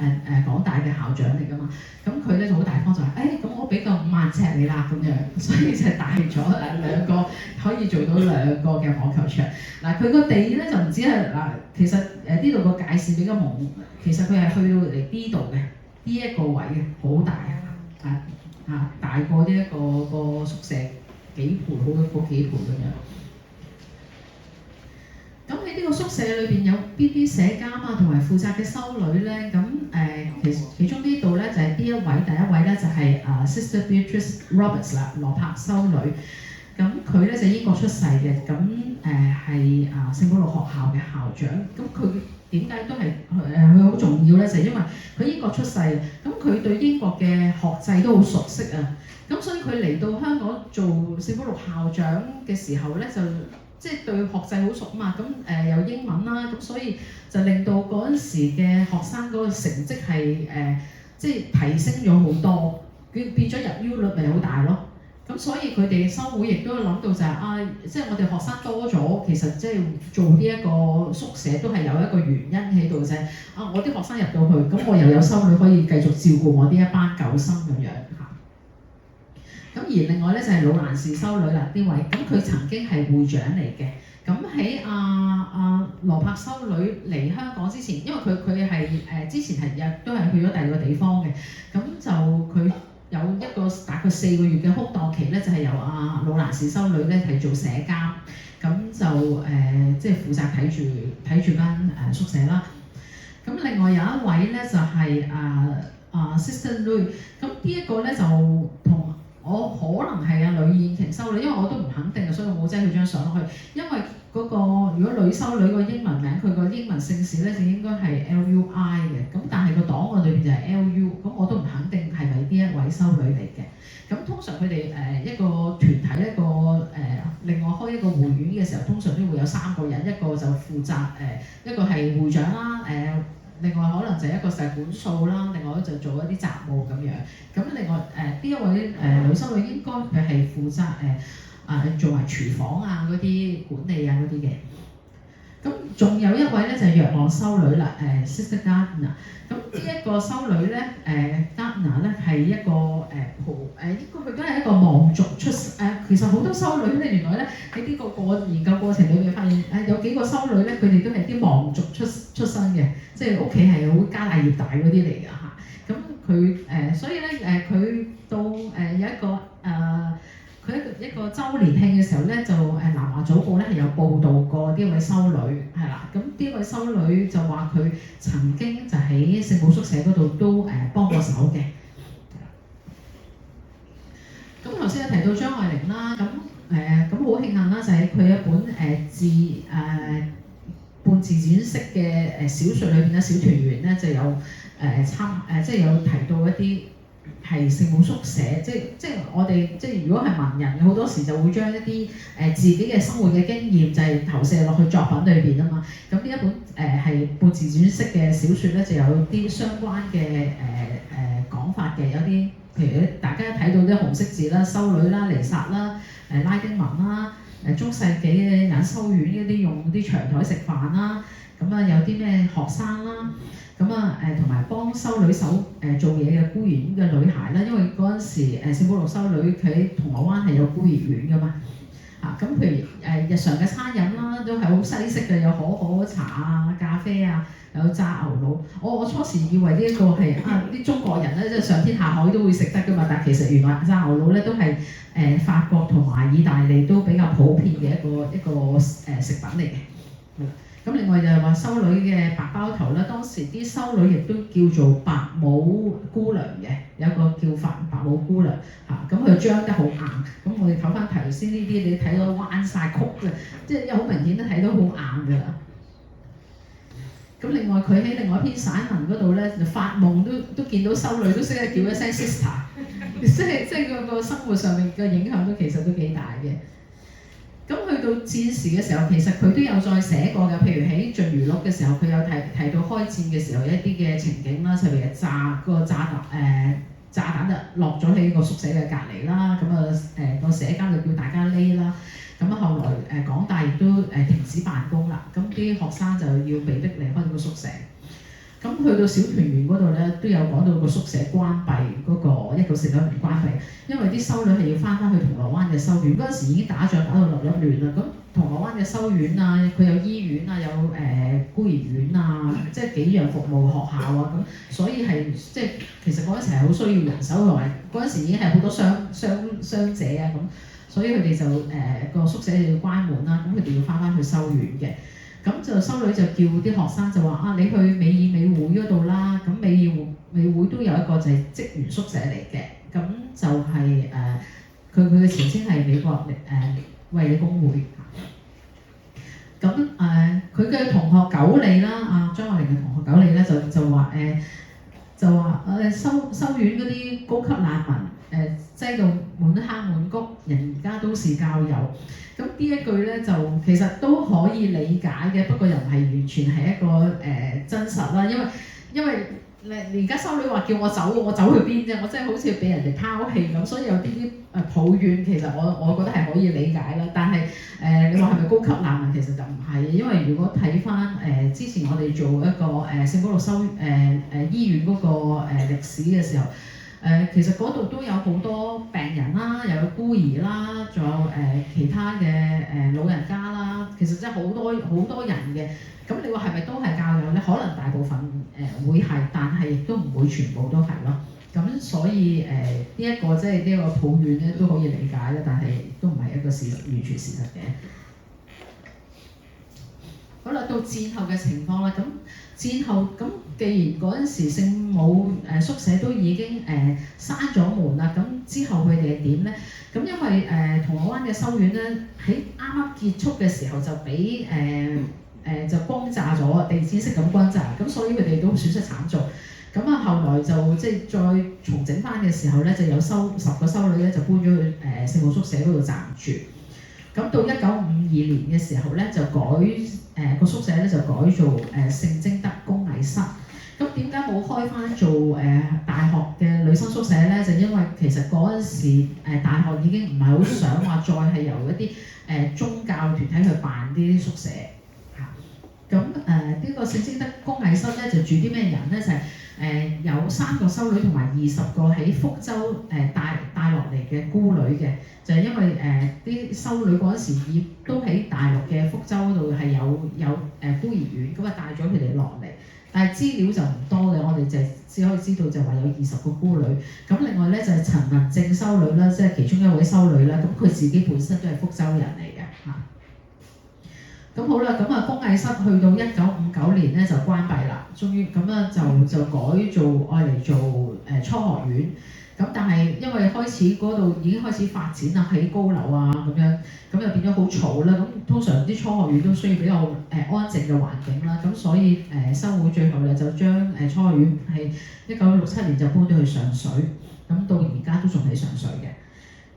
港大嘅校長嚟㗎嘛。咁佢咧就好大方就話，咁我俾個5萬尺你啦咁樣，所以就大咗2個，可以做到2個嘅網球場。佢個地咧就唔止係其實呢度個界線比較模糊，其實佢係去到嚟呢度嘅，呢一個位嘅，好大大過呢一個宿舍幾倍，好幾倍咁樣。咁喺呢個宿舍裏邊有邊啲社監同埋負責嘅修女咧？咁其中呢度咧 Sister Beatrice Roberts 啦，羅柏修女。咁佢咧就英國出世嘅，咁係聖保祿學校嘅校長。咁佢點解都係佢好重要咧？就係因為佢英國出世，咁佢對英國嘅學制都好熟悉啊。咁所以佢嚟到香港做聖保祿校長嘅時候咧，就即係對學制好熟嘛。咁有英文啦，咁所以就令到嗰陣時嘅學生嗰個成績係即係提升咗好多，佢變咗入 U 率咪好大咯。咁所以佢哋修會亦都諗到就係即係我哋學生多咗，其實即係做呢一個宿舍都係有一個原因喺度啫。我啲學生入到去，咁我又有修女可以繼續照顧我呢一班舊生咁樣嚇。咁而另外咧就係魯蘭士修女啦，呢位咁佢曾經係會長嚟嘅。咁喺羅柏修女嚟香港之前，因為佢係之前都係去咗第二個地方嘅，咁就佢有一個大概4個月嘅空檔期咧，就係由魯蘭士修女咧係做社監，咁就即係負責睇住間宿舍啦。咁另外有一位咧就係Sister Lui， 咁呢一個咧就同我可能係呂燕瓊修女，因為我都唔肯定，所以我冇擠佢張相落去。因為嗰個如果女修女個英文名，佢個英文姓氏咧就應該係 LUI 嘅，咁但係個檔案裏邊就係 LU， 咁我都唔肯定係咪呢一位修女嚟嘅。咁通常佢哋一個團體另外開一個會院嘅時候，通常都會有3個人，一個就負責一個係會長啦，另外可能就一個就係管數啦，另外就做一啲雜務咁樣。咁另外呢一位女修女應該佢係負責做埋廚房啊嗰啲管理啊嗰啲嘅。咁仲有一位咧就係若望修女啦，Sister Gardner。咁呢一個修女咧Gardner 咧係一個應該佢都係一個望族出其實好多修女咧原來咧喺呢個研究過程裏面發現有幾個修女咧佢哋都係啲望族出身嘅，即係屋企係好家大業大嗰啲嚟㗎嚇。咁佢所以咧佢到有一個佢一個週年慶嘅時候咧，就南華早報咧係有報導過呢位修女係啦。咁呢位修女就話佢曾經就喺聖母宿舍嗰度都幫過手嘅。咁頭先有提到張愛玲啦，咁好慶幸啦，就係佢一本半自傳式嘅小説裏邊咧，小團圓咧就有即係有提到一啲係聖母宿舍，即係我哋即係如果係文人，好多時就會將一啲自己嘅生活嘅經驗就係投射落去作品裏邊啊嘛。咁呢一本係半自傳式嘅小説咧，就有啲相關嘅講法嘅，有啲譬如大家睇到啲紅色字啦、修女啦、彌撒啦、拉丁文啦、中世紀嘅隱修院嗰啲用啲長台食飯啦，咁有啲咩學生啦。同埋幫修女手做嘢嘅孤兒院嘅女孩啦，因為嗰陣時聖保祿修女佢喺銅鑼灣係有孤兒院噶嘛咁譬如日常嘅餐飲啦，都係好西式嘅，有可茶啊、咖啡啊，有炸牛腦。我初時以為呢一個係啲中國人咧，即係上天下海都會食得噶嘛，但係其實原來炸牛腦咧都係法國同埋意大利都比較普遍嘅一個食品嚟嘅。咁另外就係話修女嘅白包頭啦，當時啲修女亦都叫做白帽姑娘嘅，有個叫法白帽姑娘咁佢張得好硬。咁我哋睇翻頭先呢啲，你睇到彎晒曲嘅，即係好明顯都睇到好硬㗎啦。咁另外佢喺另外一篇散文嗰度咧，就發夢都見到修女都識得叫一聲 sister， 即係個生活上面嘅影響都其實都幾大嘅。咁去到戰時嘅時候，其實佢都有再寫過嘅，譬如喺《盡餘錄》嘅時候，佢有提到開戰嘅時候一啲嘅情景啦，就譬如炸彈就落咗喺個宿舍嘅隔離啦，個社監就叫大家匿啦。咁後來港大亦都停止辦公啦，咁啲學生就要被逼離開個宿舍。咁去到小團圓嗰度咧，都有講到個宿舍關閉嗰個1949年關閉，因為啲修女係要翻去銅鑼灣嘅修院，嗰陣時已經打仗打到立亂啦。咁銅鑼灣嘅修院啊，佢有醫院啊，有孤兒院啊，即係幾樣服務學校啊，咁所以係即係其實嗰陣時係好需要人手，同埋嗰陣時已經係好多傷者啊咁，所以佢哋就個宿舍要關門啦，咁佢哋要翻去修院嘅。咁就修女就叫啲學生就話你去美爾美會嗰度啦，咁美會都有一個就係職員宿舍嚟嘅，咁衛理公會。咁佢嘅同學九利啦，張愛玲嘅同學九利咧就話修院嗰啲高級難民擠到滿坑滿谷，人家都是教友。咁呢一句咧就其實都可以理解嘅，不過又唔係完全係一個真實啦，因為你而家修女話叫我走，我走去邊啫？我真係好似俾人哋拋棄咁，所以有啲抱怨，其實我覺得係可以理解啦。但係你話係咪高級難民？其實就唔係，因為如果睇翻之前我哋做一個聖保祿醫院嗰個歷史嘅時候，其實嗰度都有好多病人啦，又有孤兒啦，仲有其他嘅老人家啦，其實真係好多人嘅。咁你話係咪都係教友咧？可能大部分會係，但係亦都唔會全部都係咯。咁所以呢一個即係呢個抱怨咧都可以理解咧，但係都唔係一個完全事實嘅。好啦，到戰後嘅情況啦，咁戰後咁既然嗰陣時聖母宿舍都已經閂咗門啦，咁之後佢哋係點咧？咁因為銅鑼灣嘅修院咧喺啱啱結束嘅時候就俾就轟炸咗，地毯式咁轟炸，咁所以佢哋都損失慘重。咁後來就即係再重整翻嘅時候咧，就有10個修女咧就搬咗去聖母宿舍嗰度暫住。咁到1952年嘅時候咧，就改個宿舍咧就改做聖貞德工藝室。咁點解冇開翻做大學嘅女生宿舍咧？就因為其實嗰陣時大學已經唔係好想話再係由一啲宗教團體去辦啲宿舍嚇。咁呢個聖貞德工藝室咧就住啲咩人咧？就係有3個修女同埋20個喺福州帶落嚟嘅孤女嘅，就係因為啲修女嗰陣時都喺大陸嘅福州度係有孤兒院，咁帶咗佢哋落嚟。但係資料就唔多嘅，我哋就只可以知道就話有20個孤女。咁另外咧就係陳文正修女啦，即係其中一位修女啦。咁佢自己本身都係福州人嚟嘅嚇。咁好啦，咁工藝室去到1959年咧就關閉啦，終於咁就改做愛嚟做初學院。咁但係因為開始嗰度已經開始發展啦，起高樓啊咁樣，咁又變咗好嘈啦。咁通常啲初學院都需要比較安靜嘅環境啦。咁所以修會最後咧就將初學院係1967年就搬咗去上水，咁到而家都仲喺上水嘅。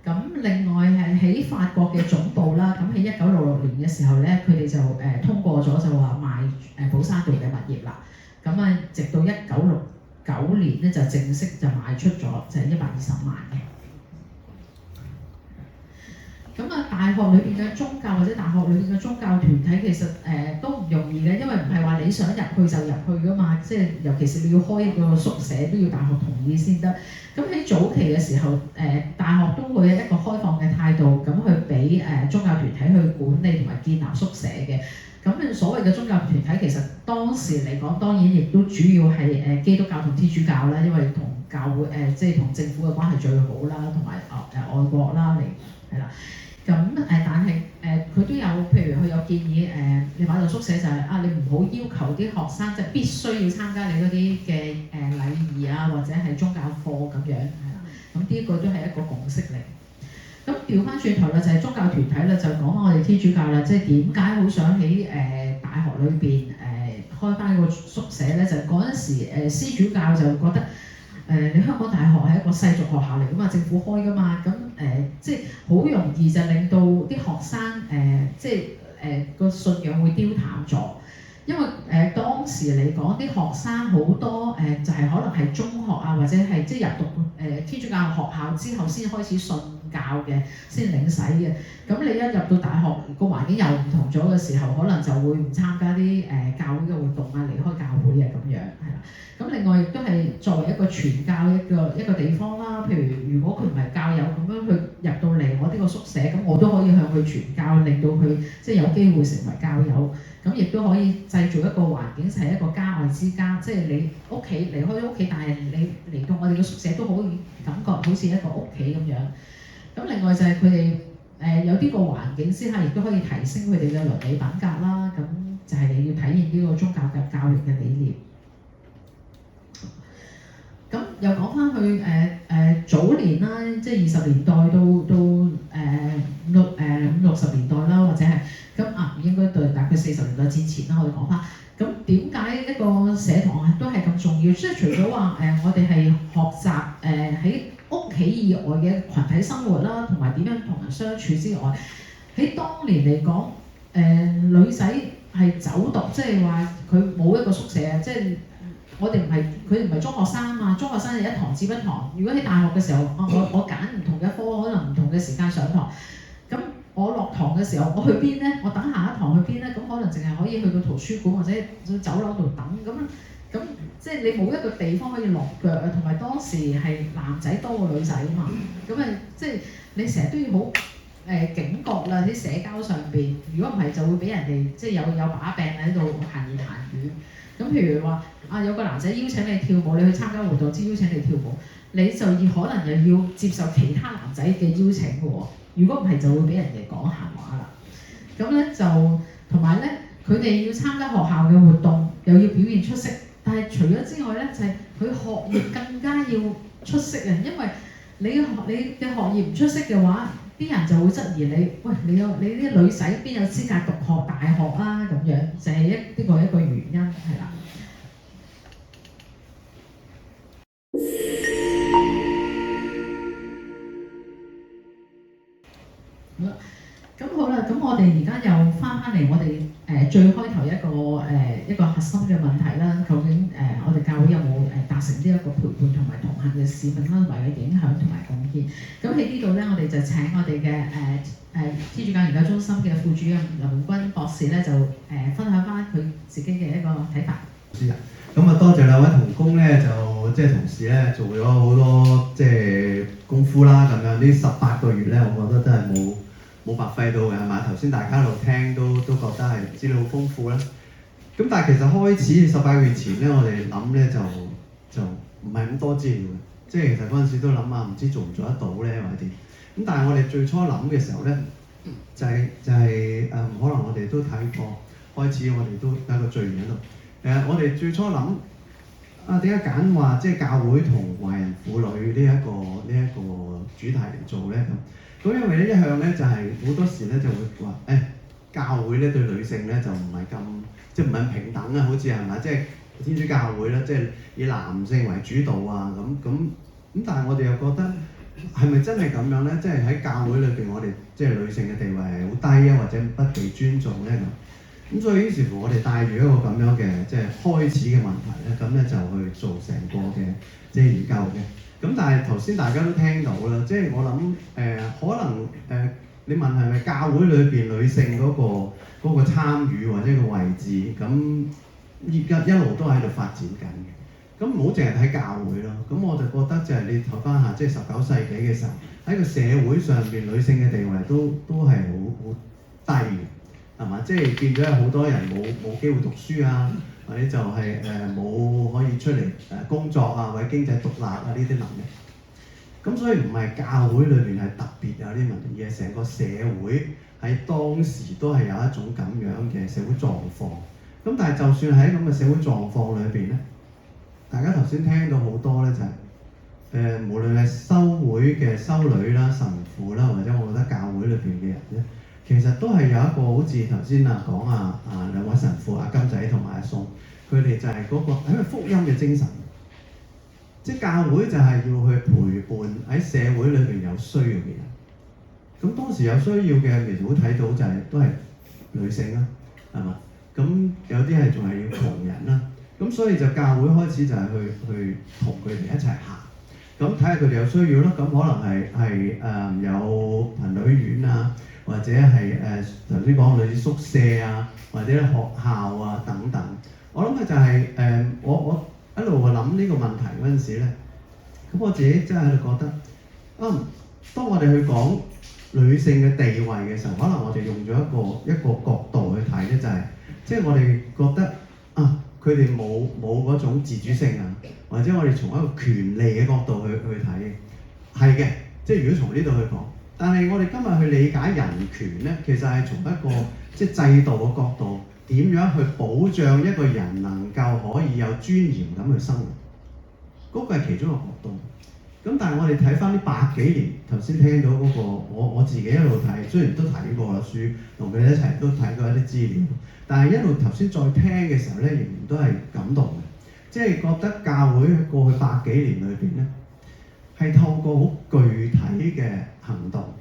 咁另外係喺法國嘅總部啦，咁喺1966年嘅時候咧，佢哋就通過咗就話賣寶山道嘅物業啦。咁直到1969年咧就正式就賣出咗，就係120萬嘅。咁大學裏邊嘅宗教或者大學裏邊嘅宗教團體其實都唔容易嘅，因為唔係話你想入去就入去噶嘛，即係尤其是你要開一個宿舍都要大學同意先得。咁喺早期嘅時候，大學都會有一個開放嘅態度，咁去俾宗教團體去管理同埋建立宿舍嘅。咁所謂嘅宗教團體其實當時嚟講，當然亦都主要係基督教同天主教啦，因為同教會即係同政府嘅關係最好啦，同埋外國啦嚟係啦。咁但係佢都有，譬如佢有建議你擺到宿舍就係你唔好要求啲學生即係必須要參加你嗰啲嘅禮儀啊，或者係宗教課咁樣係啦。咁呢個都係一個共識嚟。咁調翻轉頭啦，就係宗教團體啦，就講我哋天主教啦，即係點解好想喺大學裏邊開翻個宿舍咧？就嗰陣時司主教就覺得你香港大學係一個世俗學校嚟噶嘛，政府開噶嘛，咁即係好容易就令到啲學生即係個信仰會丟淡咗。因為當時嚟講，啲學生好多就係可能係中學啊，或者係即係入讀天主教學校之後先開始信教嘅，先領洗嘅。咁你一入到大學，個環境又唔同咗嘅時候，可能就會唔參加啲教會嘅活動啊，離開教會啊咁樣係啦。咁另外亦都係作為一個傳教一個地方啦。譬如如果佢唔係教友咁樣去入到嚟我呢個宿舍，咁我都可以向佢傳教，令到佢即係有機會成為教友。咁亦都可以製造一個環境，就係一個家外之家，即係你屋企離開咗屋企，但係你嚟到我哋嘅宿舍都可以感覺好似一個屋企咁樣。咁另外就係佢哋有啲個環境之下，亦都可以提升佢哋嘅倫理品格啦。咁就係你要體現呢個宗教嘅教育嘅理念。咁又講翻去早年啦，即係20年代到40年代戰前啦，我哋講翻。咁點解一個社堂都係咁重要？即係除咗話我哋係學習喺屋企以外嘅群體生活啦，同埋點樣同人相處之外，喺當年嚟講，女仔係走讀，即係話佢冇一個宿舍啊，即係我哋佢哋唔係中學生啊，中學生係一堂接一堂。如果喺大學嘅時候，我揀唔同嘅科，可能唔同嘅時間上堂，咁我落堂嘅時候，我去邊咧？我等下一堂去邊咧？咁可能淨係可以去到圖書館或者酒樓度等咁即係你冇一個地方可以落腳啊。同埋當時係男仔多過女仔啊嘛，咁即係你成日都要好警覺啦喺社交上邊。如果唔係就會俾人哋即係有把柄喺度閒言閒語。咁譬如話有個男仔邀請你跳舞，你去參加活動之邀請你跳舞，你就可能又要接受其他男仔嘅邀請嘅喎。如果唔係就會俾人哋講閒話啦。咁咧就同埋咧，佢哋要參加學校嘅活動，又要表現出色。但係除咗之外咧，就係佢學業更加要出色啊！因為你嘅學業唔出色嘅話，啲人就會質疑你，喂，你啲女仔邊有資格讀大學啊？咁樣就係呢個一個原因係啦。咁好啦，咁我哋而家又翻嚟我哋最開頭一個核心嘅問題啦。究竟我哋教會有冇達成呢一個陪伴同埋同行嘅使命啦，同埋嘅影響同埋貢獻？咁喺呢度咧，我哋就請我哋嘅天主教研究中心嘅副主任林君博士咧，就分享翻佢自己嘅一個睇法。咁啊，多謝兩位同工咧，就即係同事咧做咗好多即係功夫啦。咁樣呢18個月咧，我覺得真係冇白費到嘅，係嘛？頭先大家喺度聽都覺得係資料好豐富啦。咁但係其實開始18個月前咧，我哋諗咧就唔係咁多資料嘅，即係其實嗰陣時都諗下唔知做唔做得到咧，或者點。咁但係我哋最初諗嘅時候咧，就係可能我哋都睇過，開始我哋都有個序言喺度。我哋最初諗點解揀話即係教會同華人婦女呢一個主題嚟做咧咁因為咧一向咧就係好多時咧就會話教會咧對女性咧就唔係咁即係唔係平等啊，好似係咪？即係天主教會咧即係以男性為主導啊咁，但係我哋又覺得係咪真係咁樣咧？即係喺教會裏邊我哋即係女性嘅地位係好低啊，或者不被尊重咧咁所以於是乎我哋帶住一個咁樣嘅即係開始嘅問題咧，咁咧就去做成個嘅即係研究嘅。咁但係頭先大家都聽到啦，即係我諗可能你問係咪教會裏邊女性嗰個參與或者個位置，咁而家一路都喺度發展緊嘅。咁唔好淨係睇教會咯。咁我就覺得就係你睇翻下，即係19世紀嘅時候喺個社會上邊女性嘅地位都係好低嘅。係嘛？即係變咗有好多人冇機會讀書啊，或者就係冇可以出嚟工作啊，或者經濟獨立啊呢啲能力。咁所以唔係教會裏邊係特別有啲問題，而係成個社會喺當時都係有一種咁樣嘅社會狀況。咁但係就算喺咁嘅社會狀況裏邊咧，大家頭先聽到好多咧就係無論係修會嘅修女啦、神父啦，或者我覺得教會裏邊嘅人咧。其實都係有一個好似頭先講兩位神父金仔同埋阿宋，佢哋就係嗰個喺個福音嘅精神，即係教會就係要去陪伴喺社會裏邊有需要嘅人。咁當時有需要嘅，其實會睇到就係都係女性啦，係嘛？咁有啲係仲係要窮人啦。咁所以就教會開始就係去同佢哋一齊行，咁睇下佢哋有需要啦。咁可能係有貧女院啊。或者係頭先講女宿舍啊，或者學校啊等等，我諗佢就係我一路諗呢個問題嗰陣時咧，咁我自己真係喺度覺得當我哋去講女性嘅地位嘅時候，可能我哋用咗一個角度去睇咧，就係即係我哋覺得佢哋冇嗰種自主性啊，或者我哋從一個權利嘅角度去睇，係嘅，即係如果從呢度去講。但係我哋今日去理解人權咧，其實係從一個即係制度嘅角度，點樣去保障一個人能夠可以有尊嚴咁去生活，嗰個係其中一個角度。咁但係我哋睇翻呢100幾年，頭先聽到嗰個，我自己一路睇，雖然都睇過啦書，同佢哋一齊都睇過一啲資料，但係一路頭先再聽嘅時候咧，仍然都係感動嘅，即係覺得教會喺過去100幾年裏邊咧，係透過好具體嘅行動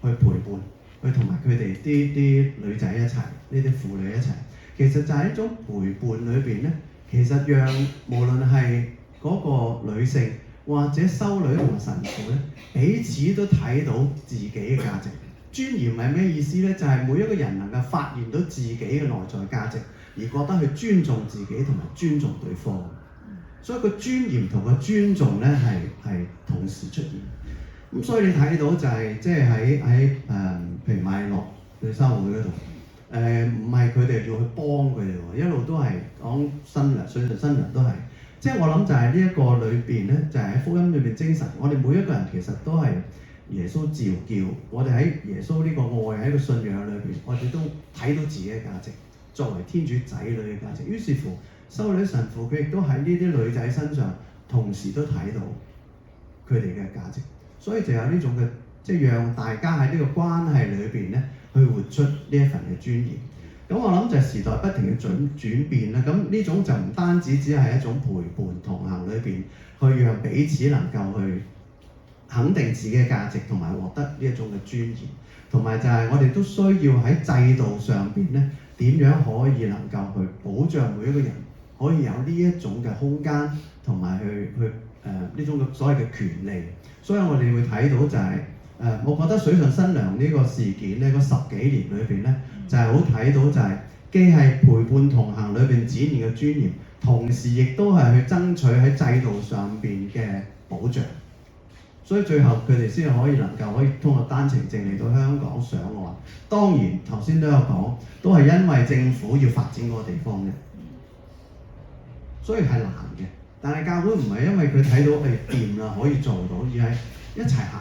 去陪伴，去同埋佢哋啲女仔一齊，呢啲婦女一齊，其實就係一種陪伴裏邊咧，其實讓無論係嗰個女性，或者修女同埋神父咧，彼此都睇到自己嘅價值。尊嚴係咩意思咧？就係每一個人能夠發現到自己嘅內在價值，而覺得去尊重自己同埋尊重對方。所以個尊嚴同個尊重咧係同時出現。咁所以你睇到就係即係喺譬如麥樂對修會嗰度，唔係佢哋要去幫佢哋喎，一路都係講新娘，所以新娘都係。即係我諗就係呢一個裏邊咧，就係喺福音裏邊精神。我哋每一個人其實都係耶穌召叫，我哋喺耶穌呢個愛喺個信仰裏邊，我哋都睇到自己嘅價值，作為天主仔女嘅價值。於是乎，修女神父佢亦都喺呢啲女仔身上，同時都睇到佢哋嘅價值。所以就有呢種嘅，即係讓大家喺呢個關係裏邊咧，去活出呢一份嘅尊嚴。咁我諗就係時代不停嘅轉變啦，咁呢種就唔單止只係一種陪伴同行裏邊，去讓彼此能夠去肯定自己嘅價值，同埋獲得呢一種嘅尊嚴，同埋就係我哋都需要喺制度上邊咧，點樣可以能夠去保障每一個人可以有呢一種嘅空間，同埋去呢種嘅所謂嘅權利。所以我哋會睇到就係我覺得水上新娘呢個事件咧，嗰10幾年裏邊咧，就係好睇到就係既係陪伴同行裏邊展現嘅尊嚴，同時亦都係去爭取喺制度上邊嘅保障。所以最後佢哋先可以通過單程證嚟到香港上岸。當然頭先都有講，都係因為政府要發展嗰個地方嘅，所以係難嘅。但係教會唔係因為佢睇到掂啦可以做到，而係一齊行，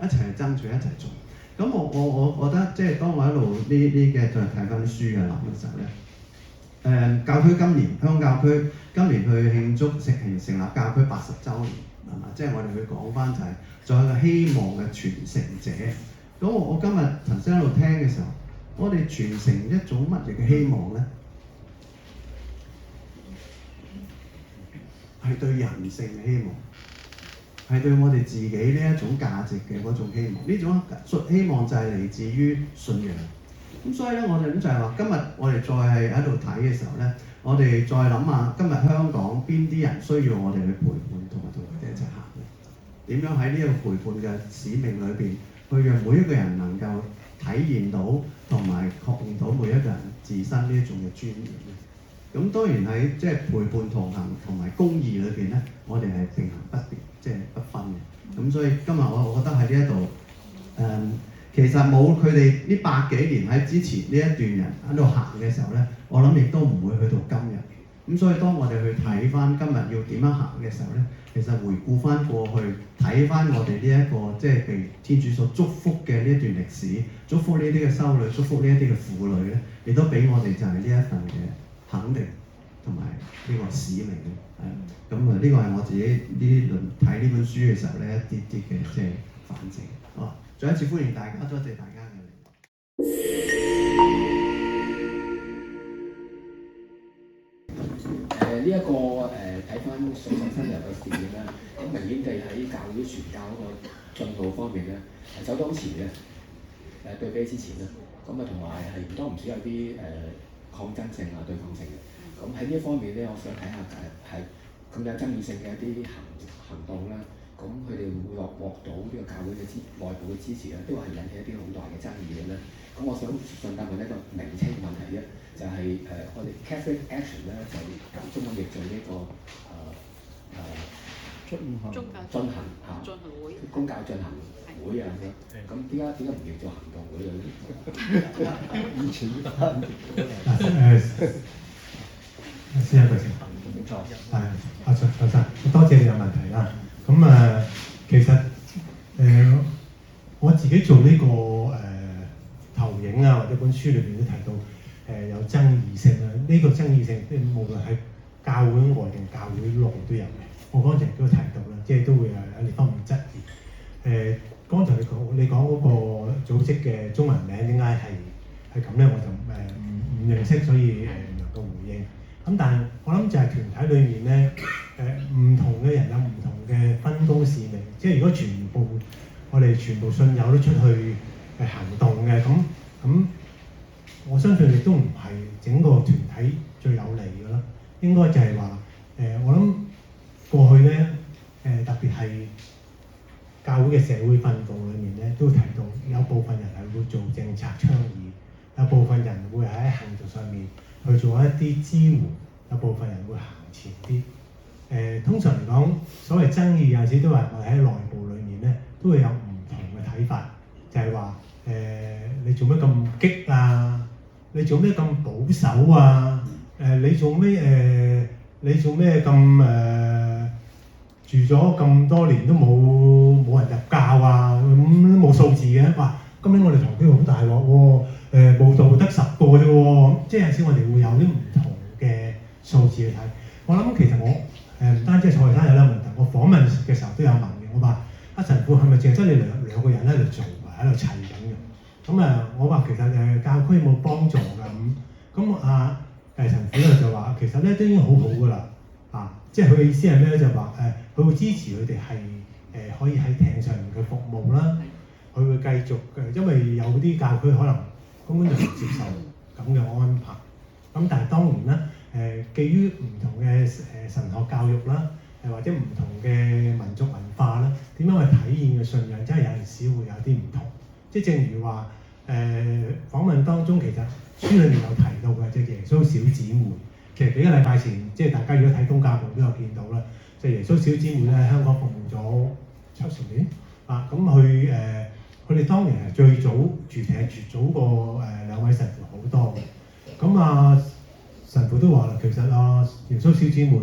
一齊去爭取，一齊做。咁我覺得即係當我一路呢嘅再睇翻啲書啊諗嘅時候咧，教區今年香港教區今年去慶祝成立教區80週年係嘛？即係我哋去講翻就係作為一個希望嘅傳承者。咁我今日頭先喺度聽嘅時候，我哋傳承一種乜嘢嘅希望咧？係對人性嘅希望，係對我哋自己呢一種價值嘅嗰種希望。呢種希望就係嚟自於信仰。咁所以咧，我哋咁就係話，今日我哋再係喺度睇嘅時候咧，我哋再諗下今日香港邊啲人需要我哋去陪伴，同埋同佢哋一齊行嘅。點樣喺呢一個陪伴嘅使命裏邊，去讓每一個人能夠體驗到同埋確認到每一個人自身呢一種嘅尊嚴咧。咁當然喺即係陪伴同行同埋公義裏邊咧，我哋係並行不別，即係不分嘅。咁所以今日我覺得喺呢一度，其實冇佢哋呢100幾年喺之前呢一段人喺度行嘅時候咧，我諗亦都唔會去到今日。咁所以當我哋去睇翻今日要點樣行嘅時候咧，其實回顧翻過去，睇翻我哋呢一個即係被天主所祝福嘅呢一段歷史，祝福呢啲嘅修女，祝福呢一啲嘅婦女咧，亦都俾我哋就係呢一份嘅肯定同埋呢個使命嘅。咁呢個係我自己呢輪睇呢本書嘅時候咧一啲嘅即係反省。好，再一次歡迎大家，多謝大家嘅嚟。呢一個睇翻水上新娘嘅事件咧，咁明顯地喺教會傳教嗰個進步方面咧，係走得好前嘅。對比之前咧，咁啊同埋係唔多唔少有啲抗爭性啊、對抗性嘅。咁喺呢一方面咧，我想睇下係咁有爭議性嘅一啲行動啦。咁佢哋會獲到呢個教會嘅內部嘅支持咧，都係引起一啲好大嘅爭議嘅咧。咁我想順帶問一個名稱嘅問題咧，就係我哋 Catholic Action 咧，就中文譯做呢個進行會，公教進行會啊咁樣。咁點解唔叫做行動會咧？以前先一個先，係阿卓生，多謝你有問題啦。咁其實我自己做呢個投影啊，或者本書裏邊都提到有爭議性啦。呢個爭議性無論係教會外定教會內都有嘅。我剛才都提到啦，即係都會有呢方面質疑。剛才你講嗰個組織嘅中文名點解係咁咧？我就唔認識，所以唔能夠回應。咁但係我諗就係團體裏面咧，唔同嘅人有唔同嘅分工使命。即係如果我哋全部信友都出去行動嘅，咁我相信亦都唔係整個團體最有利嘅咯。應該就係話我諗過去咧特別係教會嘅社會運動裏面咧，都提到有部分人係會做政策倡議，有部分人會喺行動上面去做一啲支援，有部分人會行前啲。通常嚟講，所謂爭議有陣時都係我哋喺內部裏面咧，都會有唔同嘅睇法，就係話你做咩咁激啊？你做咩咁保守啊？你做咩咁住咗咁多年都冇人入教啊？咁冇數字嘅，哇！今年我哋堂區好大鑊喎，報道得10個啫喎，即係有時我哋會有啲唔同嘅數字去睇。我諗其實我唔單止係蔡生有呢個問題，我訪問嘅時候都有問嘅。我話神父係咪淨係得你兩個人喺度做啊，喺度砌緊嘅？咁我話其實教區有冇幫助㗎咁神父咧就話其實咧都已經好好㗎啦。即係佢嘅意思係咩咧？就話佢會支持佢哋係可以喺艇上面嘅服務啦。佢會繼續因為有啲教區可能根本就唔接受咁嘅安排。咁但係當然啦，基於唔同嘅神學教育啦，或者唔同嘅民族文化啦，點樣去體現嘅信仰，真係有陣時會有啲唔同。即係正如話訪問當中，其實書裏面有提到嘅，即係耶穌小姊妹。其實幾個禮拜前，即係大家如果睇東教部都有見到啦，就耶穌小姊妹咧喺香港服務咗70年咁佢哋當年係最早住艇，早過兩位神父好多嘅。咁神父都話啦，其實耶穌小姊妹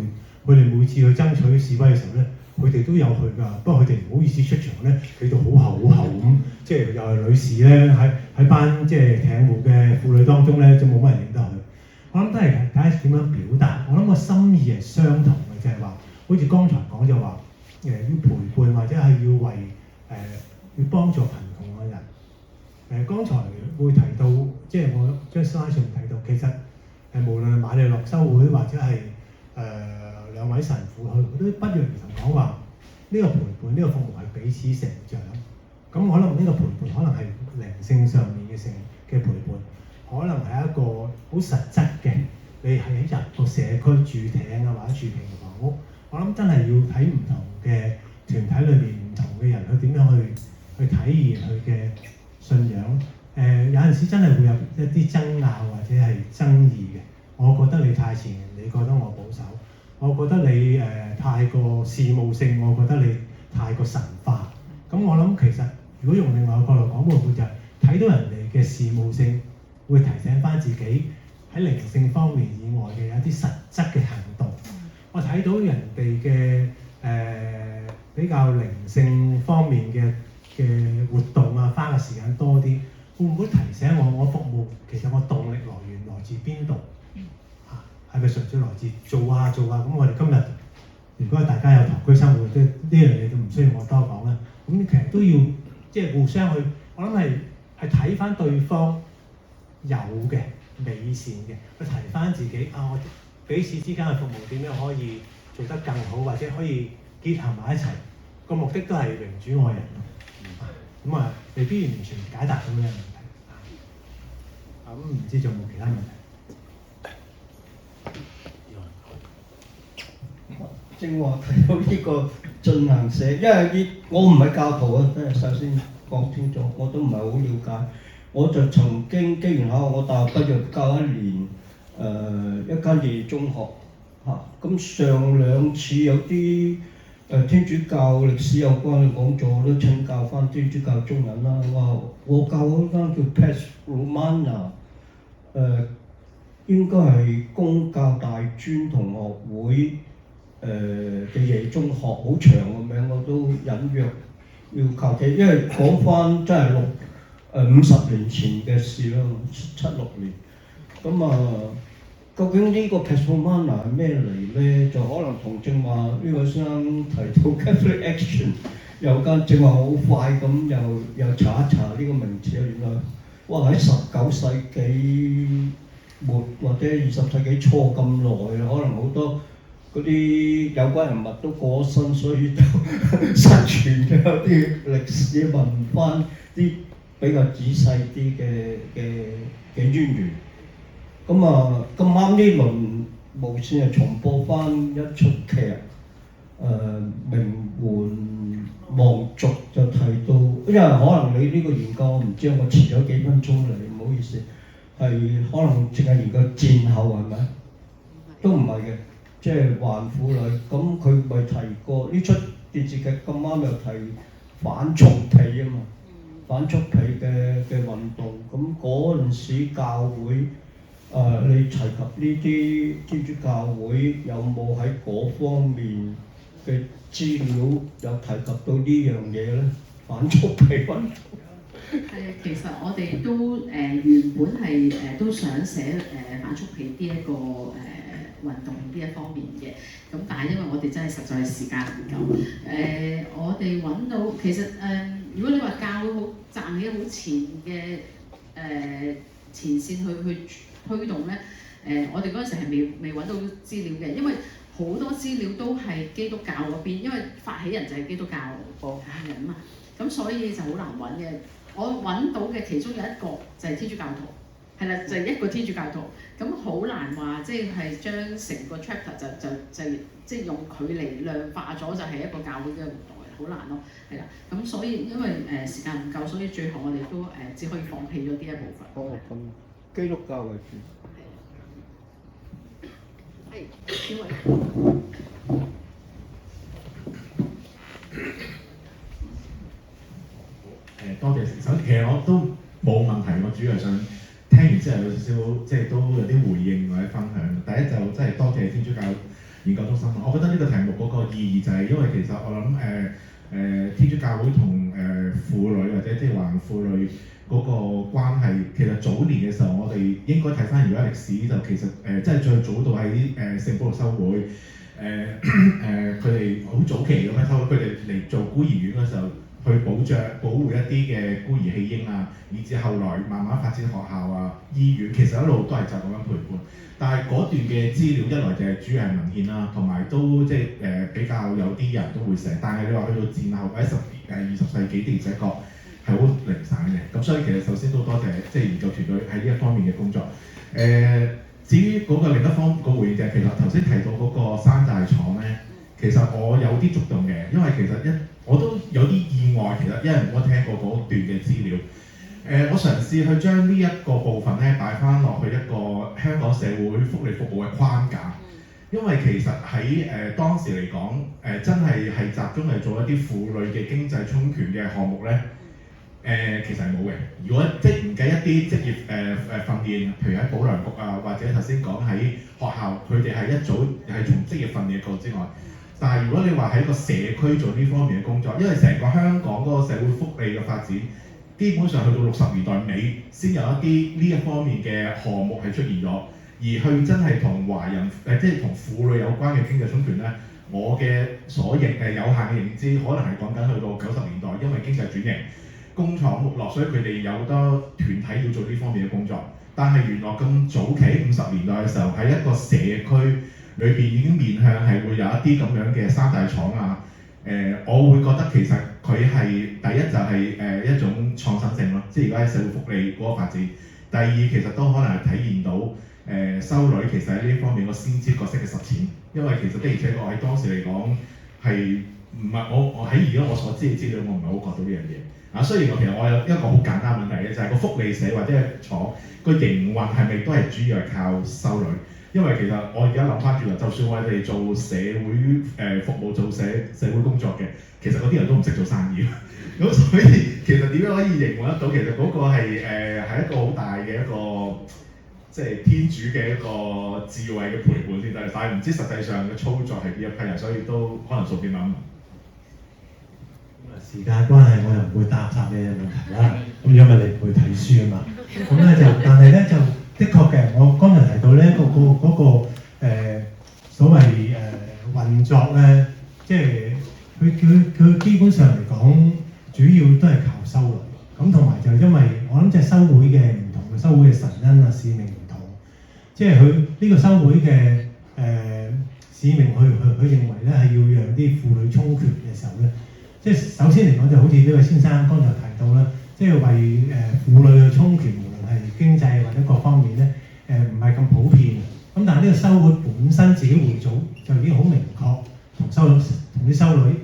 佢哋每次去爭取示威嘅時候咧，佢哋都有去㗎，不過佢哋唔好意思出場咧，企到好後咁，即係又係女士咧喺班即係艇戶嘅婦女當中咧，就冇乜人認得佢。我諗都係睇下點樣表達。我諗個心意係相同嘅，就係話，好似剛才講就話要陪伴或者係要為要幫助貧窮嘅人。剛才會提到，即係我將 slide 上面提到，其實無論係瑪利諾修會或者係兩位神父，佢都不約而同講話，呢個陪伴呢個服務係彼此成長。咁可能呢個陪伴可能係靈性上面嘅陪伴。可能係一個好實質嘅，你係喺入個社區住艇或者住平房屋。我諗真係要睇唔同嘅團體裏面唔同嘅人，佢點樣去體現佢嘅信仰。有陣時真係會有一啲爭拗或者係爭議嘅。我覺得你太前，你覺得我保守。我覺得你太過事務性，我覺得你太過神化。咁我諗其實如果用另外一個角度講，會唔會就係睇到人哋嘅事務性？會提醒翻自己喺靈性方面以外嘅有一啲實質嘅行動。我睇到人哋嘅比較靈性方面嘅活動花嘅時間多啲，會唔會提醒我服務其實我動力來源來自邊度？係咪純粹來自做下？咁我哋今日如果大家有堂區生活，即係呢樣嘢都唔需要我多講啦。咁其實都要即係互相去，我諗係睇翻對方有嘅美善嘅，去提翻自己我彼此之間嘅服務點樣可以做得更好，或者可以結合埋一齊。個目的都係榮主愛人咯。未必完全解答到呢個問題。咁唔知仲有冇其他問題？正話提到呢個進行社，因為我唔係教徒啊，首先講清楚，我都唔係好了解。我就曾經機緣巧合，我大學畢業教1年一間夜中學咁上2次有啲天主教歷史有關嘅講座，我都請教翻天主教中文啦。我教嗰間叫 Pax Romana， 應該係公教大專同學會嘅夜中學，好長個名我都隱約要求其，因為講翻真係50年前嘅事啦，76年。咁究竟呢個 Cathomana 係咩嚟咧？就可能同正話呢位先生提到 Catholic Action 有間正話好快咁又查一查呢個名詞啊，原來哇喺19世紀末或者20世紀初咁耐啦，可能好多嗰啲有關人物都過咗身，所以就失傳咗有啲歷史問翻啲比較仔細啲嘅淵源。咁啊咁啱呢輪無線就重播翻一出劇，名媛望族就提到，因為可能你呢個研究我唔知，我遲咗幾分鐘嚟，唔好意思，係可能淨係研究戰後係咪？都唔係嘅，即係還婦女。咁佢咪提過呢出電視劇咁啱又提反蓄婢啊嘛，反蓄婢嘅運動。咁嗰陣時教會。你提及呢啲天主教會有冇喺嗰方面嘅資料有提及到呢樣嘢咧？反蓄婢運動其實我哋都原本係都想寫反蓄婢呢一個運動呢一方面嘅，咁但係因為我哋真係實在時間唔夠，我哋揾到其實如果你話教會好站喺好前嘅前線去推動咧，我哋嗰陣時係未揾到資料嘅，因為好多資料都係基督教嗰邊，因為發起人就係基督教人嘛，咁所以就好難揾嘅。我揾到嘅其中有一個就係天主教徒，係啦，就係一個天主教徒，咁好難話即係將成個 chapter 就即係用佢嚟量化咗就係一個教會嘅活動，好難咯，係啦，咁所以因為時間唔夠，所以最後我哋都只可以放棄咗呢一部分。哦，咁基督教為主。係邊位？多謝首先，其實我都冇問題，我主要係想聽完之後有少少即係都有啲回應或者分享。第一就真係多謝天主教研究中心。我覺得呢個題目嗰個意義就係因為其實我諗天主教會同婦女或者即係華人婦女嗰個關係，其實早年嘅時候我哋應該睇翻而家歷史就其實即係最早到喺聖保祿修會佢哋好早期咁樣收佢哋嚟做孤兒院嘅時候。去保護一啲嘅孤兒棄嬰啊，以至後來慢慢發展學校啊、醫院，其實一路都係就咁樣陪伴。但係嗰段嘅資料一來就係主要係文獻啦，同埋都即係比較有啲人都會寫。但係你話去到戰後喺20世紀的而且確係好零散嘅。咁所以其實首先都多謝即係研究團隊喺呢一方面嘅工作。至於嗰個另一方個回應就係其實頭先提到嗰個山寨廠咧，其實我有啲觸動嘅，因為其實我都有啲意外，其實因為我聽過嗰段嘅資料，我嘗試去將呢一個部分咧擺翻落去一個香港社會福利服務嘅框架，因為其實喺當時嚟講，真係集中係做一啲婦女嘅經濟充權嘅項目咧，其實係冇嘅。如果即係唔計一啲職業訓練，譬如喺保良局啊，或者頭先講喺學校，佢哋係一早係從職業訓練局之外。但係如果你話喺個社區做呢方面嘅工作，因為成個香港嗰個社會福利嘅發展，基本上去到60年代尾先有一啲呢一方面嘅項目係出現咗，而去真係同華人即係同婦女有關嘅經濟充權咧，我嘅有限嘅認知，可能係講緊去到90年代，因為經濟轉型，工廠沒落，所以佢哋有好多團體要做呢方面嘅工作。但係原來咁早期50年代嘅時候，喺一個社區裏邊已經面向係會有一啲咁樣嘅山寨廠啊，我會覺得其實佢係第一就係一種創新性咯，即係而家喺社會福利嗰個發展。第二其實都可能係體現到修女其實喺呢方面個先知角色嘅實踐，因為其實的而且確喺當時嚟講係唔係我喺而家我所知嘅資料，我唔係好覺到呢樣嘢。啊，雖然其實我有一個好簡單問題嘅，就係個福利社或者係廠個營運係咪都係主要係靠修女？因為其實我而家諗翻轉頭，就算我哋做社會服務、做社會工作嘅，其實嗰啲人都唔識做生意。咁所以其實點樣可以營運得到？其實嗰個係一個好大嘅一個即係天主嘅一個智慧嘅陪伴先得，但係唔知實際上嘅操作係邊一批人，所以都可能順便諗。時間關係，我又唔會答晒你嘅問題啦。咁因為你唔會睇書啊嘛。咁咧就，但係咧就的確嘅，我剛才提到咧嗰個所謂運作咧，即係佢基本上嚟講，主要都係靠修女。咁同埋就因為我諗即係修會嘅唔同嘅修會嘅神恩啊使命唔同，即係佢呢個修會嘅使命，佢認為咧係要讓啲婦女充權嘅時候咧，即係首先嚟講就好似呢位先生剛才提到啦，即係為婦女去充權，無論係經濟或者各方面咧，唔係咁普遍。咁但係呢個修會本身自己會組就已經好明確同啲修女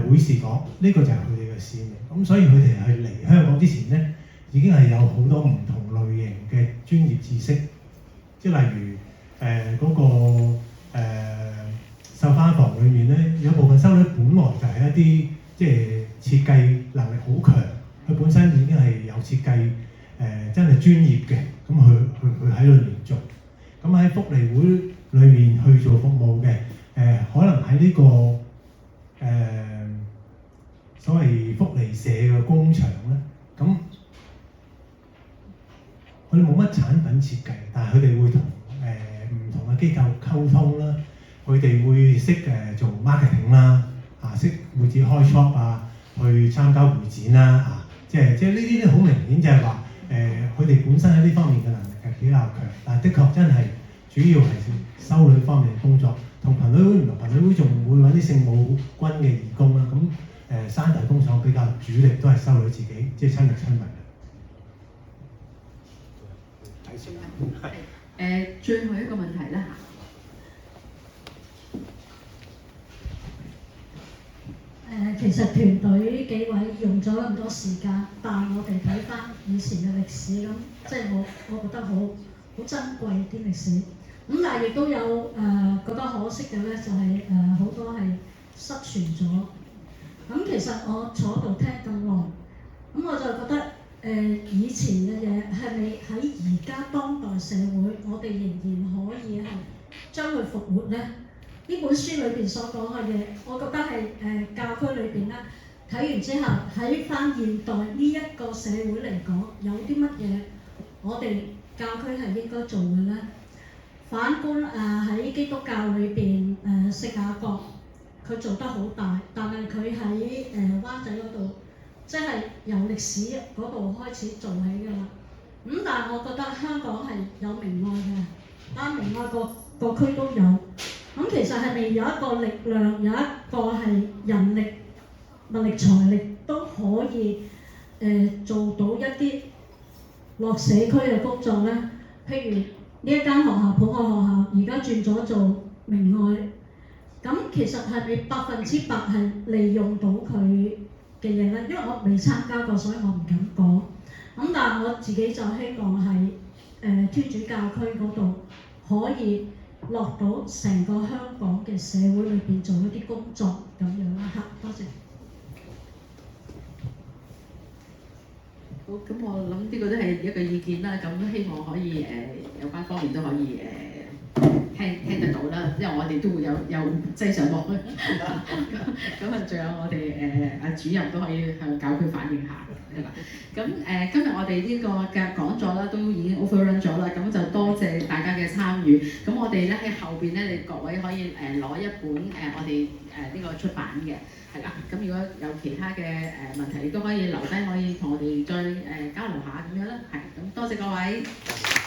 會士講，呢個就係佢哋嘅使命。咁所以佢哋係嚟香港之前咧，已經係有好多唔同類型嘅專業知識，即係例如嗰個繡花房裏面咧，有部分修女本來就係一啲即係設計能力好強，佢本身已經係有設計真係專業嘅，咁佢喺裏面做。咁喺福利會裏面去做服務嘅，可能喺呢個所謂福利社嘅工場咧，咁佢哋冇乜產品設計，但係佢哋會同唔同嘅機構溝通啦，佢哋會識做 marketing 啦，識會自己開 shop 啊，去參加會展啦，即係呢啲都好明顯就係話佢哋本身喺呢方面嘅能力係比較強，但係的確真係主要係修女方面嘅工作，同貧女會唔同，貧女會仲會揾啲聖母軍嘅義工啦，咁山大工廠比較主力都係修女自己，即係親力親為。最後一個問題啦其實團隊幾位用咗咁多時間，但係我哋睇翻以前嘅歷史咁，即係我覺得好珍貴啲歷史。咁但係亦都有覺得可惜嘅咧，就係好多係失傳咗。咁其實我坐度聽咁耐，咁我就覺得以前嘅嘢係咪喺而家當代社會，我哋仍然可以係將佢復活咧？呢本書裏邊所講嘅嘢，我覺得係教區裏邊咧睇完之後，喺翻現代呢一個社會嚟講，有啲乜嘢我哋教區係應該做嘅咧？反觀喺基督教裏邊聖雅各，佢做得好大，但係佢喺灣仔嗰度，即係由歷史嗰度開始做起㗎啦。咁但係我覺得香港係有明愛嘅，但明愛個區都有。咁其實係咪有一個力量，有一個係人力、物力、財力都可以做到一啲落社區嘅工作咧？譬如呢一間學校普愛學校，而家轉咗做明愛，咁其實係咪100%係利用到佢嘅嘢咧？因為我未參加過，所以我唔敢講。咁但係我自己就希望係天主教區嗰度可以落到成個香港嘅社會裏邊做一啲工作咁樣啦嚇，多謝。好，咁我諗呢個都係一個意見啦。咁希望可以有關方面都可以聽得到啦，因為我哋都會有擠上幕啦。咁仲有我哋阿主任都可以向教區反映下嘅啦。咁今日我哋呢個嘅講座啦，都已經 overrun 咗啦。咁就多謝大家嘅參與。咁我哋咧喺後邊咧，你各位可以攞一本我哋呢個出版嘅係啦。咁如果有其他嘅問題，亦都可以留低，可以同我哋再交流下咁樣啦。係，咁多謝各位。